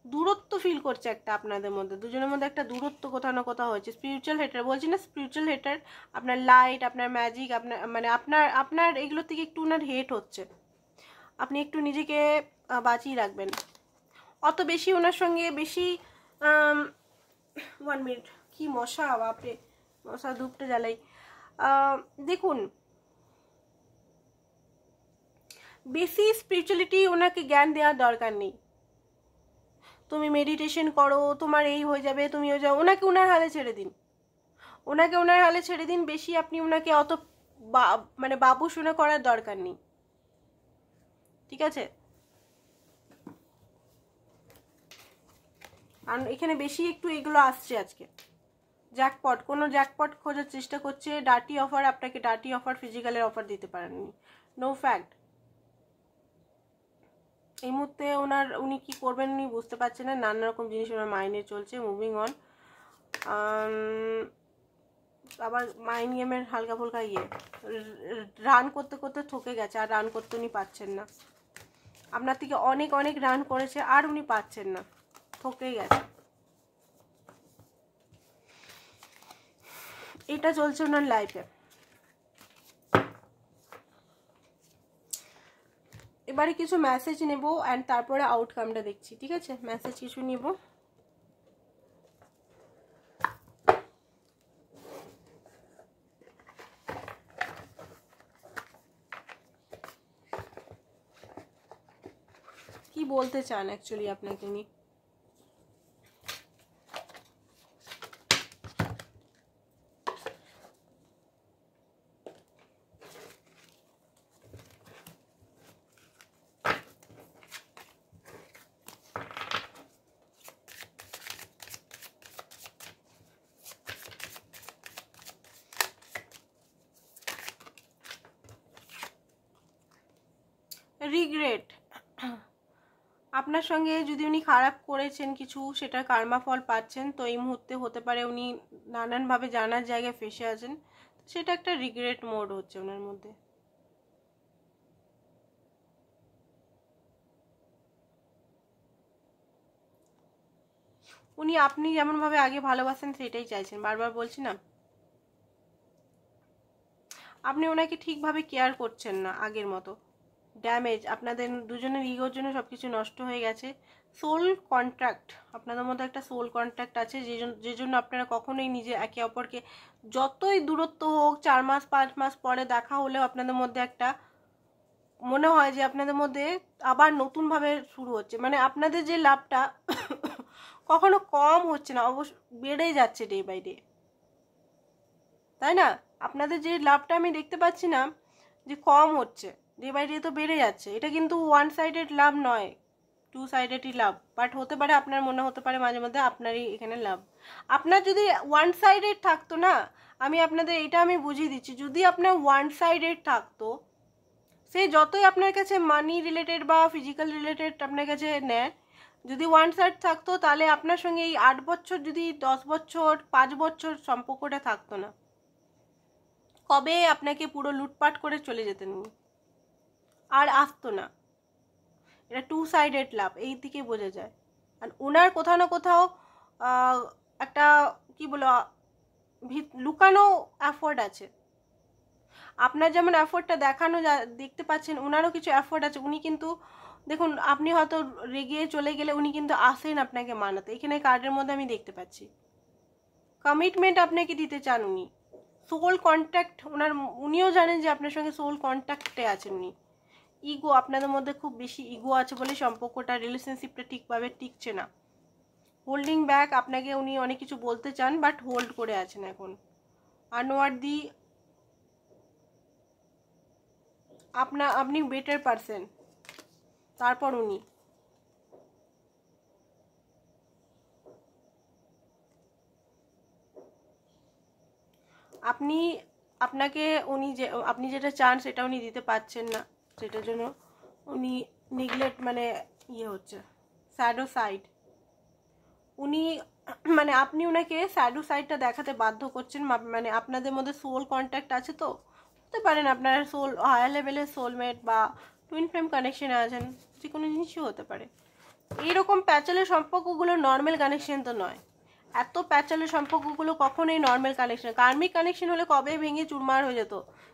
দূরত্ব ফিল করছে একটা, আপনাদের মধ্যে দুজনের মধ্যে একটা দূরত্ব কোথাও না কোথাও হয়েছে। স্পিরিচুয়াল হেটার বলছি না, স্পিরিচুয়াল হেটার। আপনার লাইট, আপনার ম্যাজিক, আপনার মানে আপনার এগুলোর থেকে একটু ওনার হেট হচ্ছে। আপনি একটু নিজেকে বাঁচিয়ে রাখবেন। অত বেশি ওনার সঙ্গে বেশি 1 মিনিট, কি মশা বাপরে, মশা ধূপটা জ্বালাই। দেখুন, বেশি স্পিরিচুয়ালিটি ওনাকে জ্ঞান দেওয়ার দরকার নেই। তুমি মেডিটেশন করো, তোমার এই হয়ে যাবে, তুমি হয়ে যাও, ওনাকে ওনার হালে ছেড়ে দিন। ওনাকে ওনার হালে ছেড়ে দিন। বেশি আপনি ওনাকে অত মানে বাবু শুনে করার দরকার নেই, ঠিক আছে? আর এখানে বেশি একটু এগুলো আসছে আজকে। জ্যাকপট, কোনো জ্যাকপট খোঁজার চেষ্টা করছে, ডার্টি অফার, আপনাকে ডার্টি অফার, ফিজিক্যালের অফার দিতে পারেননি। No fact. এই মুহূর্তে উনি কি করবেন উনি বুঝতে পারছেন না। নানা রকম জিনিস ওনার মাইন্ডে চলছে। Moving on. আবার মাইন্ড গেমের হালকা ফুলকা ইয়ে, রান করতে করতে ঠকে গেছে, আর রান করতে উনি পাচ্ছেন না। আপনার থেকে অনেক অনেক রান করেছে আর উনি পাচ্ছেন না, ঠকে গেছে। এটা চলছে ওনার লাইফে। এবারে কিছু মেসেজ নেব অ্যান্ড তারপরে আউটকামটা দেখছি, ঠিক আছে? মেসেজ কিছু নিব। কি বলতে চান অ্যাকচুয়ালি আপনাকে উনি? রিগ্রেট। আপনার সঙ্গে যদি উনি খারাপ করেছেন কিছু, সেটা কার্মা ফল পাচ্ছেন। তো এই মুহূর্তে হতে পারে উনি নানানভাবে জানার জায়গায় ফেসে আছেন, সেটা একটা রিগ্রেট মোড হচ্ছে ওনার মধ্যে। উনি আপনি যেমনভাবে আগে ভালোবাসেন সেটাই চাইছেন, বারবার বলছি না। আপনি ওনাকে ঠিকভাবে কেয়ার করছেন না আগের মতো। ড্যামেজ, আপনাদের দুজনের ইগোর জন্য সব কিছু নষ্ট হয়ে গেছে। সোল কন্ট্রাক্ট, আপনাদের মধ্যে একটা সোল কন্ট্রাক্ট আছে, যে জন্য আপনারা কখনোই নিজে একে অপরকে, যতই দূরত্ব হোক, 4 মাস 5 মাস পরে দেখা হলেও আপনাদের মধ্যে একটা মনে হয় যে আপনাদের মধ্যে আবার নতুনভাবে শুরু হচ্ছে। মানে আপনাদের যে লাভটা কখনো কম হচ্ছে না, অবশ্য বেড়ে যাচ্ছে ডে বাই ডে, তাই না? আপনাদের যে লাভটা আমি দেখতে পাচ্ছি না যে কম হচ্ছে, ডে বাই ডে তো বেড়ে যাচ্ছে। এটা কিন্তু 1 সাইডেড লাভ নয়, 2 সাইডেডই লাভ। বাট হতে পারে আপনার মনে হতে পারে মাঝে মধ্যে আপনারই এখানে লাভ। আপনার যদি 1 সাইডেড থাকতো না, আমি আপনাদের এটা আমি বুঝিয়ে দিচ্ছি, যদি আপনার 1 সাইডেড থাকতো, সে যতই আপনার কাছে মানি রিলেটেড বা ফিজিক্যাল রিলেটেড আপনার কাছে নেয়, যদি 1 সাইড থাকতো, তাহলে আপনার সঙ্গে এই 8 বছর যদি 10 বছর 5 বছর সম্পর্কটা থাকতো না, কবে আপনাকে পুরো লুটপাট করে চলে যেতেন আর আসতো না। এটা 2 সাইডেড লাভ, এই দিকে বোঝা যায়। আর ওনার কোথাও না কোথাও একটা কি বলো লুকানো এফোর্ট আছে। আপনার যেমন এফোর্টটা দেখানো দেখতে পাচ্ছেন, ওনারও কিছু এফোর্ট আছে। উনি কিন্তু দেখুন, আপনি হয়তো রেগে চলে গেলে উনি কিন্তু আসেন আপনাকে মানাতে। এখানে কার্ডের মধ্যে আমি দেখতে পাচ্ছি কমিটমেন্ট আপনাকে দিতে চান উনি। সোল কন্ট্যাক্ট উনিও জানেন যে আপনার সঙ্গে সোল কন্ট্যাক্টে আছেন উনি, ইগো, আপনাদের মধ্যে খুব বেশি ইগো আছে বলে সম্পর্কটা, রিলেশনশিপটা ঠিকভাবে টিকছে না। হোল্ডিং ব্যাক, আপনাকে উনি অনেক কিছু বলতে চান বাট হোল্ড করে আছেন এখন। আনওয়ার্দি, আপনি বেটার পারসন, তারপর উনি। আপনাকে উনি আপনি যেটা চান সেটা উনি দিতে পারছেন না, সেটার জন্য উনি নেগলেক্ট মানে হচ্ছে স্যাডো সাইড। উনি আপনি ওনাকে স্যাডো সাইডটা দেখাতে বাধ্য করছেন। মানে আপনাদের মধ্যে সোল কন্ট্যাক্ট আছে, তো হতে পারেন আপনারা হায়ার লেভেলের সোলমেট বা টুইন ফ্লেম কানেকশনে আছেন, যে কোনো জিনিসই হতে পারে। এইরকম প্যাচালের সম্পর্কগুলো নর্মাল কানেকশন তো নয়। এত প্যাচালের সম্পর্কগুলো কখনোই নর্মাল কানেকশন, কার্মিক কানেকশন হলে কবে ভেঙে চুরমার হয়ে যেত,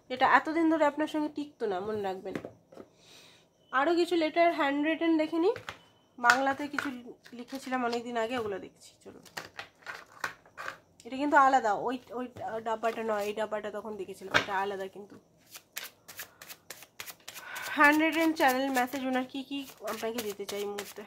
যেটা এতদিন ধরে আপনার সঙ্গে টিকতো না, মনে রাখবেন। আরও কিছু লেটার হ্যান্ড রিটেন দেখে নিই। বাংলাতে কিছু লিখেছিলাম অনেকদিন আগে, ওগুলো দেখছি। চলুন, এটা কিন্তু আলাদা, ওই ডাব্বাটা নয়, এই ডাব্বাটা তখন দেখেছিলাম, এটা আলাদা। কিন্তু হ্যান্ড রিটেন চ্যানেল মেসেজ ওনার কি কি আপনাকে দিতে চাই এই মুহূর্তে।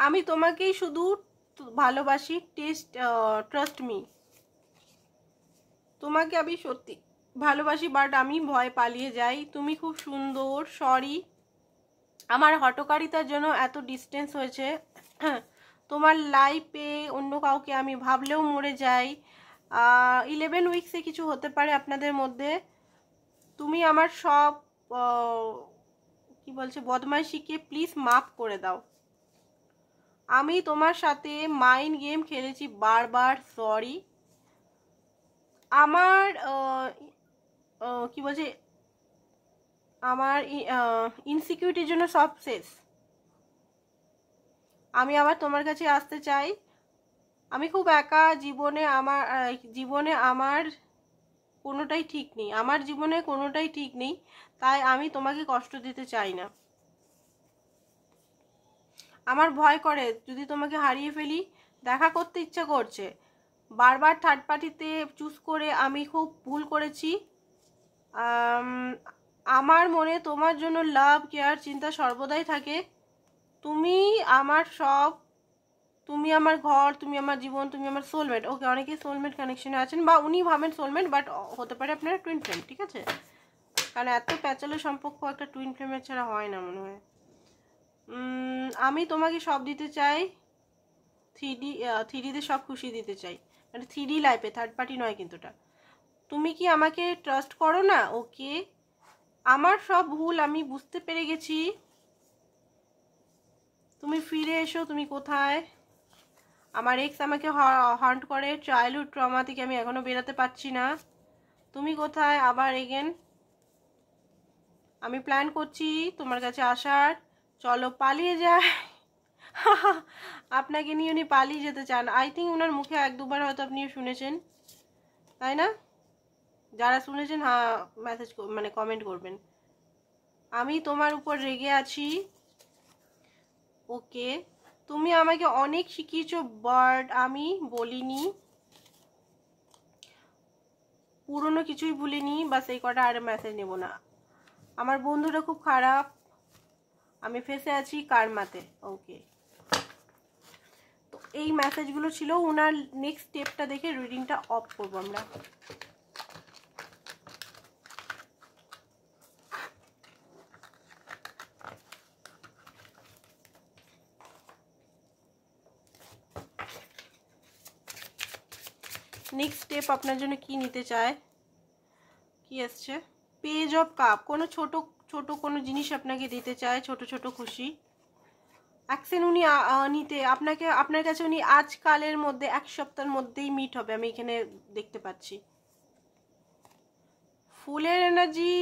আমি তোমাকেই শুধু ভালোবাসি, ট্রাস্ট মি। তোমাকে আমি সত্যি ভালোবাসি, বাট আমি ভয় পালিয়ে যাই। তুমি খুব সুন্দর, সরি আমার হটকারিতার জন্য এত ডিস্টেন্স হয়েছে। তোমার লাইফে অন্য কাউকে আমি ভাবলেও মরে যাই। 11 উইকসে কিছু হতে পারে আপনাদের মধ্যে। তুমি আমার সব কি বলছে বদমাইশিকে প্লিজ মাফ করে দাও। আমি তোমার সাথে মাইন্ড গেম খেলেছি বারবার, সরি। আমার কি বলছে, আমার ইনসিকিউরিটির জন্য সব শেষ। আমি আবার তোমার কাছে আসতে চাই। আমি খুব একা, জীবনে আমার কোনোটাই ঠিক নেই, আমার জীবনে কোনোটাই ঠিক নেই, তাই আমি তোমাকে কষ্ট দিতে চাই না। আমার ভয় করে যদি তোমাকে হারিয়ে ফেলি, দেখা করতে ইচ্ছা করছে। বারবার থার্ড পার্টিতে চুজ করে আমি খুব ভুল করেছি। আমার মনে তোমার জন্য লাভ, কেয়ার, চিন্তা সর্বদাই থাকে। তুমি আমার সব, তুমি আমার ঘর, তুমি আমার জীবন, তুমি আমার সোলমেট। ওকে, অনেকেই সোলমেট কানেকশনে আছেন বা উনি ভাবেন সোলমেট, বাট হতে পারে আপনারা টুইন ফ্লেম, ঠিক আছে? কারণ এত প্যাচালের সম্পর্ক একটা টুইন ফ্লেমের ছাড়া হয় না মনে হয়। আমি তোমাকে সব দিতে চাই, থ্রিডিতে সব খুশি দিতে চাই, মানে 3D লাইফে, থার্ড পার্টি নয় কিন্তু এটা। তুমি কি আমাকে ট্রাস্ট করো না? ওকে, আমার সব ভুল আমি বুঝতে পেরে গেছি। তুমি ফিরে এসো, তুমি কোথায়? আমার এক্স আমাকে হান্ট করে, চাইল্ডহুড ট্রমা থেকে আমি এখনো বেরোতে পারছি না। তুমি কোথায়? আবার এগেন আমি প্ল্যান করছি তোমার কাছে আসার, চলো পালিয়ে যায়। আপনাকে নিয়ে উনি পালিয়ে যেতে চান। আই থিঙ্ক ওনার মুখে 1-2বার হয়তো আপনি শুনেছেন, তাই না? যারা শুনেছেন হ্যাঁ মেসেজ মানে কমেন্ট করবেন। আমি তোমার উপর রেগে আছি। ওকে, তুমি আমাকে অনেক শিখিয়েছো, বাট আমি বলিনি, পুরনো কিছুই ভুলিনি, বাস এই কটা আর মেসেজ নেব না। আমার বন্ধুরা খুব খারাপ, আমি ফেসে আছি কার্মাতে। ওকে, তো এই মেসেজগুলো ছিল। ওনার নেক্সট স্টেপটা দেখে রিডিংটা অফ করবো আমরা। নেক্সট স্টেপ আপনার জন্য কি নিতে চায়, কি আসছে? পেজ অফ কাপ, কোনো ছোট ছোট কোনো জিনিস আপনাকে দিতে চায়, ছোট ছোট খুশি। অ্যাকশন উনি নিতে আপনাকে, আপনার কাছে উনি আজকালের মধ্যে 1 সপ্তাহের মধ্যেই মিট হবে, আমি এখানে দেখতে পাচ্ছি। ফুলের এনার্জি,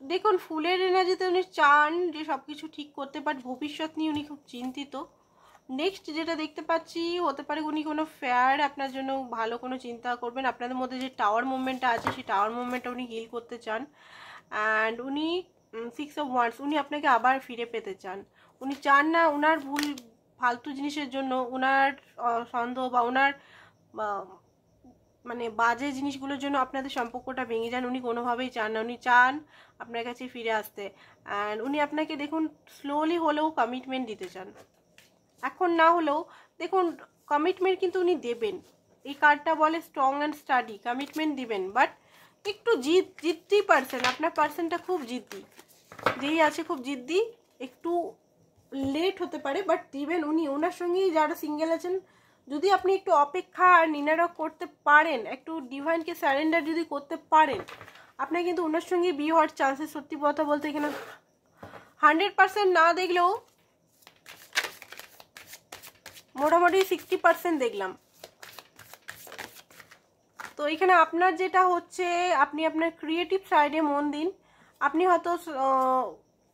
দেখুন ফুলের এনার্জিতে উনি চান যে সব কিছু ঠিক করতে, বাট ভবিষ্যৎ নিয়ে উনি খুব চিন্তিত। নেক্সট যেটা দেখতে পাচ্ছি, হতে পারে উনি কোনো ফেয়ার আপনার জন্য ভালো কোনো চিন্তা করবেন। আপনাদের মধ্যে যে টাওয়ার মুভমেন্টটা আছে, সেই টাওয়ার মুভমেন্টটা উনি হিল করতে চান। অ্যান্ড উনি 6 of Wands, উনি আপনাকে আবার ফিরে পেতে চান। উনি চান না ওনার ভুল ফালতু জিনিসের জন্য, ওনার সন্দেহ বা ওনার মানে বাজে জিনিসগুলোর জন্য আপনাদের সম্পর্কটা ভেঙে যান। উনি কোনোভাবেই চান না, উনি চান আপনার কাছে ফিরে আসতে। অ্যান্ড উনি আপনাকে দেখুন স্লোলি হলেও কমিটমেন্ট দিতে চান। এখন না হলেও দেখুন কমিটমেন্ট কিন্তু উনি দেবেন। এই কার্ডটা বলে স্ট্রং অ্যান্ড স্টাডি, কমিটমেন্ট দিবেন, বাট একটু জিদ্দি পার্সন, আপনার পার্সনটা খুব জিদ্দি, যেই আছে খুব জিদ্দি, একটু লেট হতে পারে বাট দিবেন উনি। ওনার সঙ্গেই যারা সিঙ্গেল আছেন, যদি আপনি একটু অপেক্ষা আর নির্ণয় করতে পারেন, একটু ডিভাইনকে স্যারেন্ডার যদি করতে পারেন, আপনার কিন্তু ওনার সঙ্গে বিয়ে হওয়ার চান্সেস, সত্যি কথা বলতে এখানে 100% না দেখলেও মোটামুটি 60% দেখলাম। তো এখানে আপনার যেটা হচ্ছে, আপনি আপনার ক্রিয়েটিভ সাইডে মন দিন। আপনি হয়তো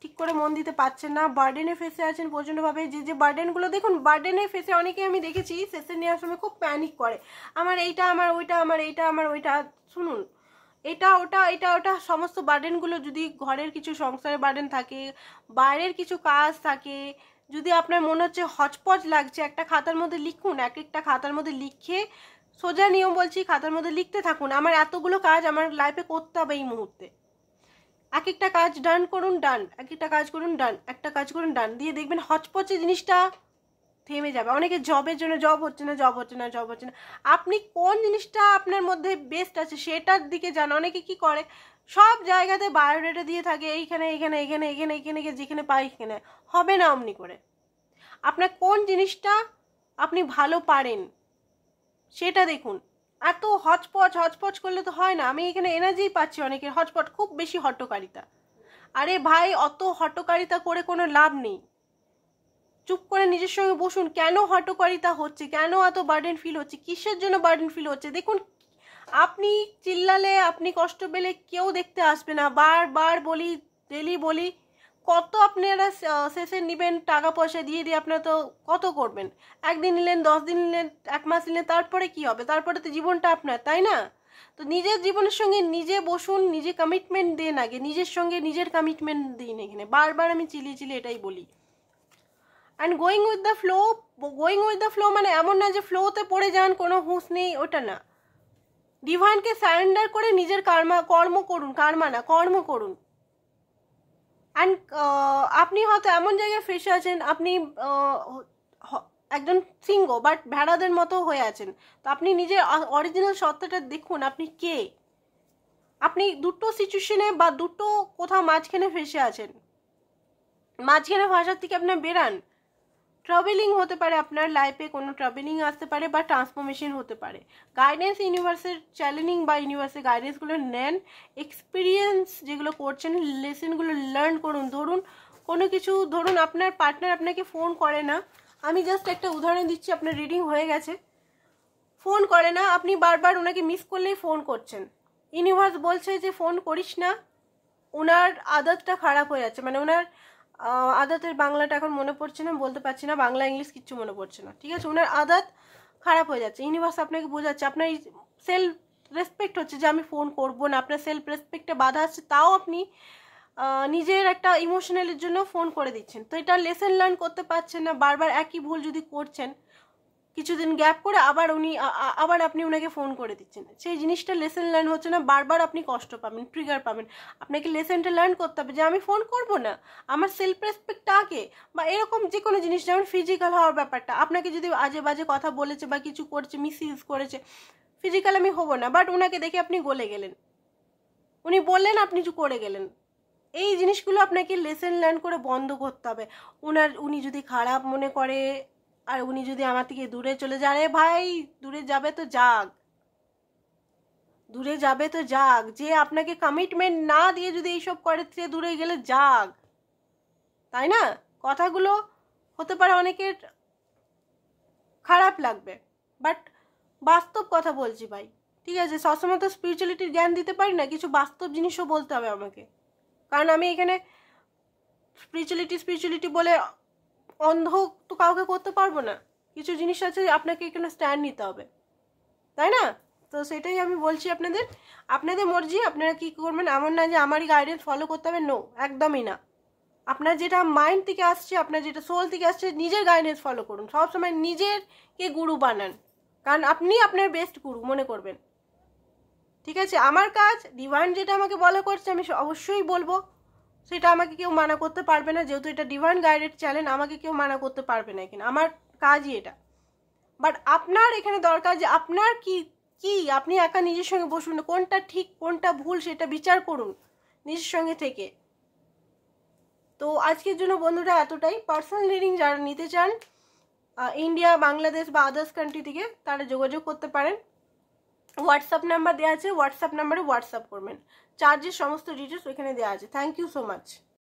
ঠিক করে মন দিতে পারছেন না, বার্ডেনে ফেসে আছেন প্রচণ্ডভাবে। যে বার্ডেনগুলো দেখুন, বার্ডেনে ফেসে অনেকে আমি দেখেছি সেশন নেওয়ার সময় খুব প্যানিক করে, আমার এইটা, আমার ওইটা, আমার এইটা, আমার ওইটা। শুনুন, এটা ওটা এটা ওটা সমস্ত বার্ডেনগুলো, যদি ঘরের কিছু সংসারের বার্ডেন থাকে, বাইরের কিছু কাজ থাকে, যদি আপনার মনে হচ্ছে হচপচ লাগছে, একটা খাতার মধ্যে লিখুন। এক একটা খাতার মধ্যে লিখে, সোজা নিয়ম বলছি, খাতার মধ্যে লিখতে থাকুন আমার এতগুলো কাজ আমার লাইফে করতে হবে এই মুহূর্তে। এক একটা কাজ ডান করুন, ডান, এক একটা কাজ করুন, ডান, একটা কাজ করুন, ডান, দিয়ে দেখবেন হচপচে জিনিসটা থেমে যাবে। অনেকে জবের জন্য জব হচ্ছে না, জব হচ্ছে না, জব হচ্ছে না। আপনি কোন জিনিসটা আপনার মধ্যে বেস্ট আছে সেটার দিকে যান। অনেকে কি করে, সব জায়গাতে বায়োডাটা দিয়ে থাকে, এইখানে এইখানে এইখানে এখানে এখানে, যেখানে পাই এখানে। হবে না অমনি করে। আপনার কোন জিনিসটা আপনি ভালো পারেন সেটা দেখুন। এত হচপচ হচপচ করলে তো হয় না। আমি এখানে এনার্জি পাচ্ছি অনেকের হচপচ, খুব বেশি হটকারিতা। আরে ভাই, অত হটকারিতা করে কোনো লাভ নেই। চুপ করে নিজের সঙ্গে বসুন, কেন হটকারিতা হচ্ছে, কেন এত বার্ডেন ফিল হচ্ছে, কিসের জন্য বার্ডেন ফিল হচ্ছে। দেখুন, আপনি চিল্লালে, আপনি কষ্ট পেলে কেউ দেখতে আসবে না। বারবার বলি, ডেলি বলি, কত আপনারা শেষে নেবেন, টাকা পয়সা দিয়ে দিয়ে আপনারা তো কত করবেন। একদিন নিলেন, 10 দিন নিলেন, 1 মাস নিলেন, তারপরে কি হবে? তারপরে তো জীবনটা আপনার, তাই না? তো নিজের জীবনের সঙ্গে নিজে বসুন, নিজে কমিটমেন্ট দিন আগে, নিজের সঙ্গে নিজের কমিটমেন্ট দিন। এখানে বারবার আমি চিলিয়ে চিলিয়ে এটাই বলি। And going with the flow, going with the flow মানে এমন না যে ফ্লোতে পড়ে যান, কোনো হুঁশ নেই, ওটা না। ডিভাইনকে সারেন্ডার করে নিজের কর্ম করুন, কর্ম করুন। অ্যান্ড আপনি হয়তো এমন জায়গায় ফেসে আছেন, আপনি একজন সিংহ বাট ভেড়াদের মতো হয়ে আছেন। তো আপনি নিজের অরিজিনাল সত্তাটা দেখুন, আপনি কে। আপনি দুটো সিচুয়েশনে বা দুটো কোথাও মাঝখানে ফেসে আছেন, মাঝখানে ভাষার থেকে আপনার বেরান। ট্রাভেলিং হতে পারে আপনার লাইফে, কোনো ট্রাভেলিং আসতে পারে বা ট্রান্সফরমেশন হতে পারে। গাইডেন্স ইউনিভার্সের চ্যানেলিং বা ইউনিভার্সের গাইডেন্সগুলো নেন, এক্সপিরিয়েন্স যেগুলো করছেন লেসনগুলো লার্ন করুন। ধরুন কোনো কিছু, ধরুন আপনার পার্টনার আপনাকে ফোন করে না, আমি জাস্ট একটা উদাহরণ দিচ্ছি, আপনার রিডিং হয়ে গেছে, ফোন করে না, আপনি বারবার ওনাকে মিস করলেই ফোন করছেন। ইউনিভার্স বলছে যে ফোন করিস না, ওনার আদতটা খারাপ হয়ে যাচ্ছে, মানে ওনার আদতের বাংলাটা এখন মনে পড়ছে না, বলতে পারছি না, বাংলা ইংলিশ কিচ্ছু মনে পড়ছে না, ঠিক আছে? ওনার আদত খারাপ হয়ে যাচ্ছে। ইউনিভার্স আপনাকে বোঝাচ্ছে, আপনার সেলফ রেসপেক্ট হচ্ছে যে আমি ফোন করবো না, আপনার সেলফ রেসপেক্টে বাধা আসছে, তাও আপনি নিজের একটা ইমোশনালের জন্য ফোন করে দিচ্ছেন। তো এটা লেসন লার্ন করতে পারছেন না, বারবার একই ভুল যদি করছেন, কিছুদিন গ্যাপ করে আবার আপনি ওনাকে ফোন করে দিচ্ছেন, সেই জিনিসটা লেসন লার্ন হচ্ছে না, বারবার আপনি কষ্ট পাবেন, ট্রিগার পাবেন। আপনাকে লেসনটা লার্ন করতে হবে যে আমি ফোন করব না, আমার সেলফ রেসপেক্টটা আগে। বা এরকম যে কোনো জিনিস, যেমন ফিজিক্যাল হওয়ার ব্যাপারটা, আপনাকে যদি আজে বাজে কথা বলেছে বা কিছু করছে, মিসইউজ করেছে, ফিজিক্যাল আমি হবো না, বাট ওনাকে দেখে আপনি গলে গেলেন, উনি বললেন, আপনি করে গেলেন। এই জিনিসগুলো আপনাকে লেসন লার্ন করে বন্ধ করতে হবে। উনি যদি খারাপ মনে করে আর উনি যদি আমার থেকে দূরে চলে যায়, আরে ভাই দূরে যাবে তো যাক, দূরে যাবে তো যাক। যে আপনাকে কমিটমেন্ট না দিয়ে যদি এইসব করে, সে দূরে গেলে যাক, তাই না? কথাগুলো হতে পারে অনেকের খারাপ লাগবে, বাট বাস্তব কথা বলছি ভাই, ঠিক আছে? সবসময় তো স্পিরিচুয়ালিটির জ্ঞান দিতে পারি না, কিছু বাস্তব জিনিসও বলতে হবে আমাকে। কারণ আমি এখানে স্পিরিচুয়ালিটি বলে অন্ধ তো কাউকে করতে পারবো না। কিছু জিনিস আছে আপনাকে এখানে স্ট্যান্ড নিতে হবে, তাই না? তো সেটাই আমি বলছি আপনাদের মর্জি, আপনারা কি করবেন। এমন না যে আমারই গাইডেন্স ফলো করতে হবে, নো, একদমই না। আপনার যেটা মাইন্ড থেকে আসছে, আপনার যেটা সোল থেকে আসছে, নিজের গাইডেন্স ফলো করুন। সবসময় নিজেরকে গুরু বানান, কারণ আপনি আপনার বেস্ট গুরু মনে করবেন। ঠিক আছে, আমার কাজ ডিভাইন যেটা আমাকে বলা করছে আমি অবশ্যই বলবো, সেটা আমাকে কেউ মানা করতে পারবে না। যেহেতু এটা ডিভাইন গাইডেড চ্যানেল, আমাকে কেউ মানা করতে পারবে না এখানে, আমার কাজই এটা। বাট আপনার এখানে দরকার যে আপনার কি কি আপনি একা নিজের সঙ্গে বসুন, কোনটা ঠিক কোনটা ভুল সেটা বিচার করুন নিজের সঙ্গে থেকে। তো আজকের জন্য বন্ধুরা এতটাই। পার্সোনাল রিডিং যারা নিতে চান ইন্ডিয়া, বাংলাদেশ বা আদার্স কান্ট্রি থেকে, তারা যোগাযোগ করতে পারেন। হোয়াটসঅ্যাপ নাম্বার দেওয়া আছে, হোয়াটসঅ্যাপ নাম্বারে হোয়াটসঅ্যাপ করবেন। চার্জের সমস্ত ডিটেলস ওইখানে দেওয়া আছে। Thank you so much.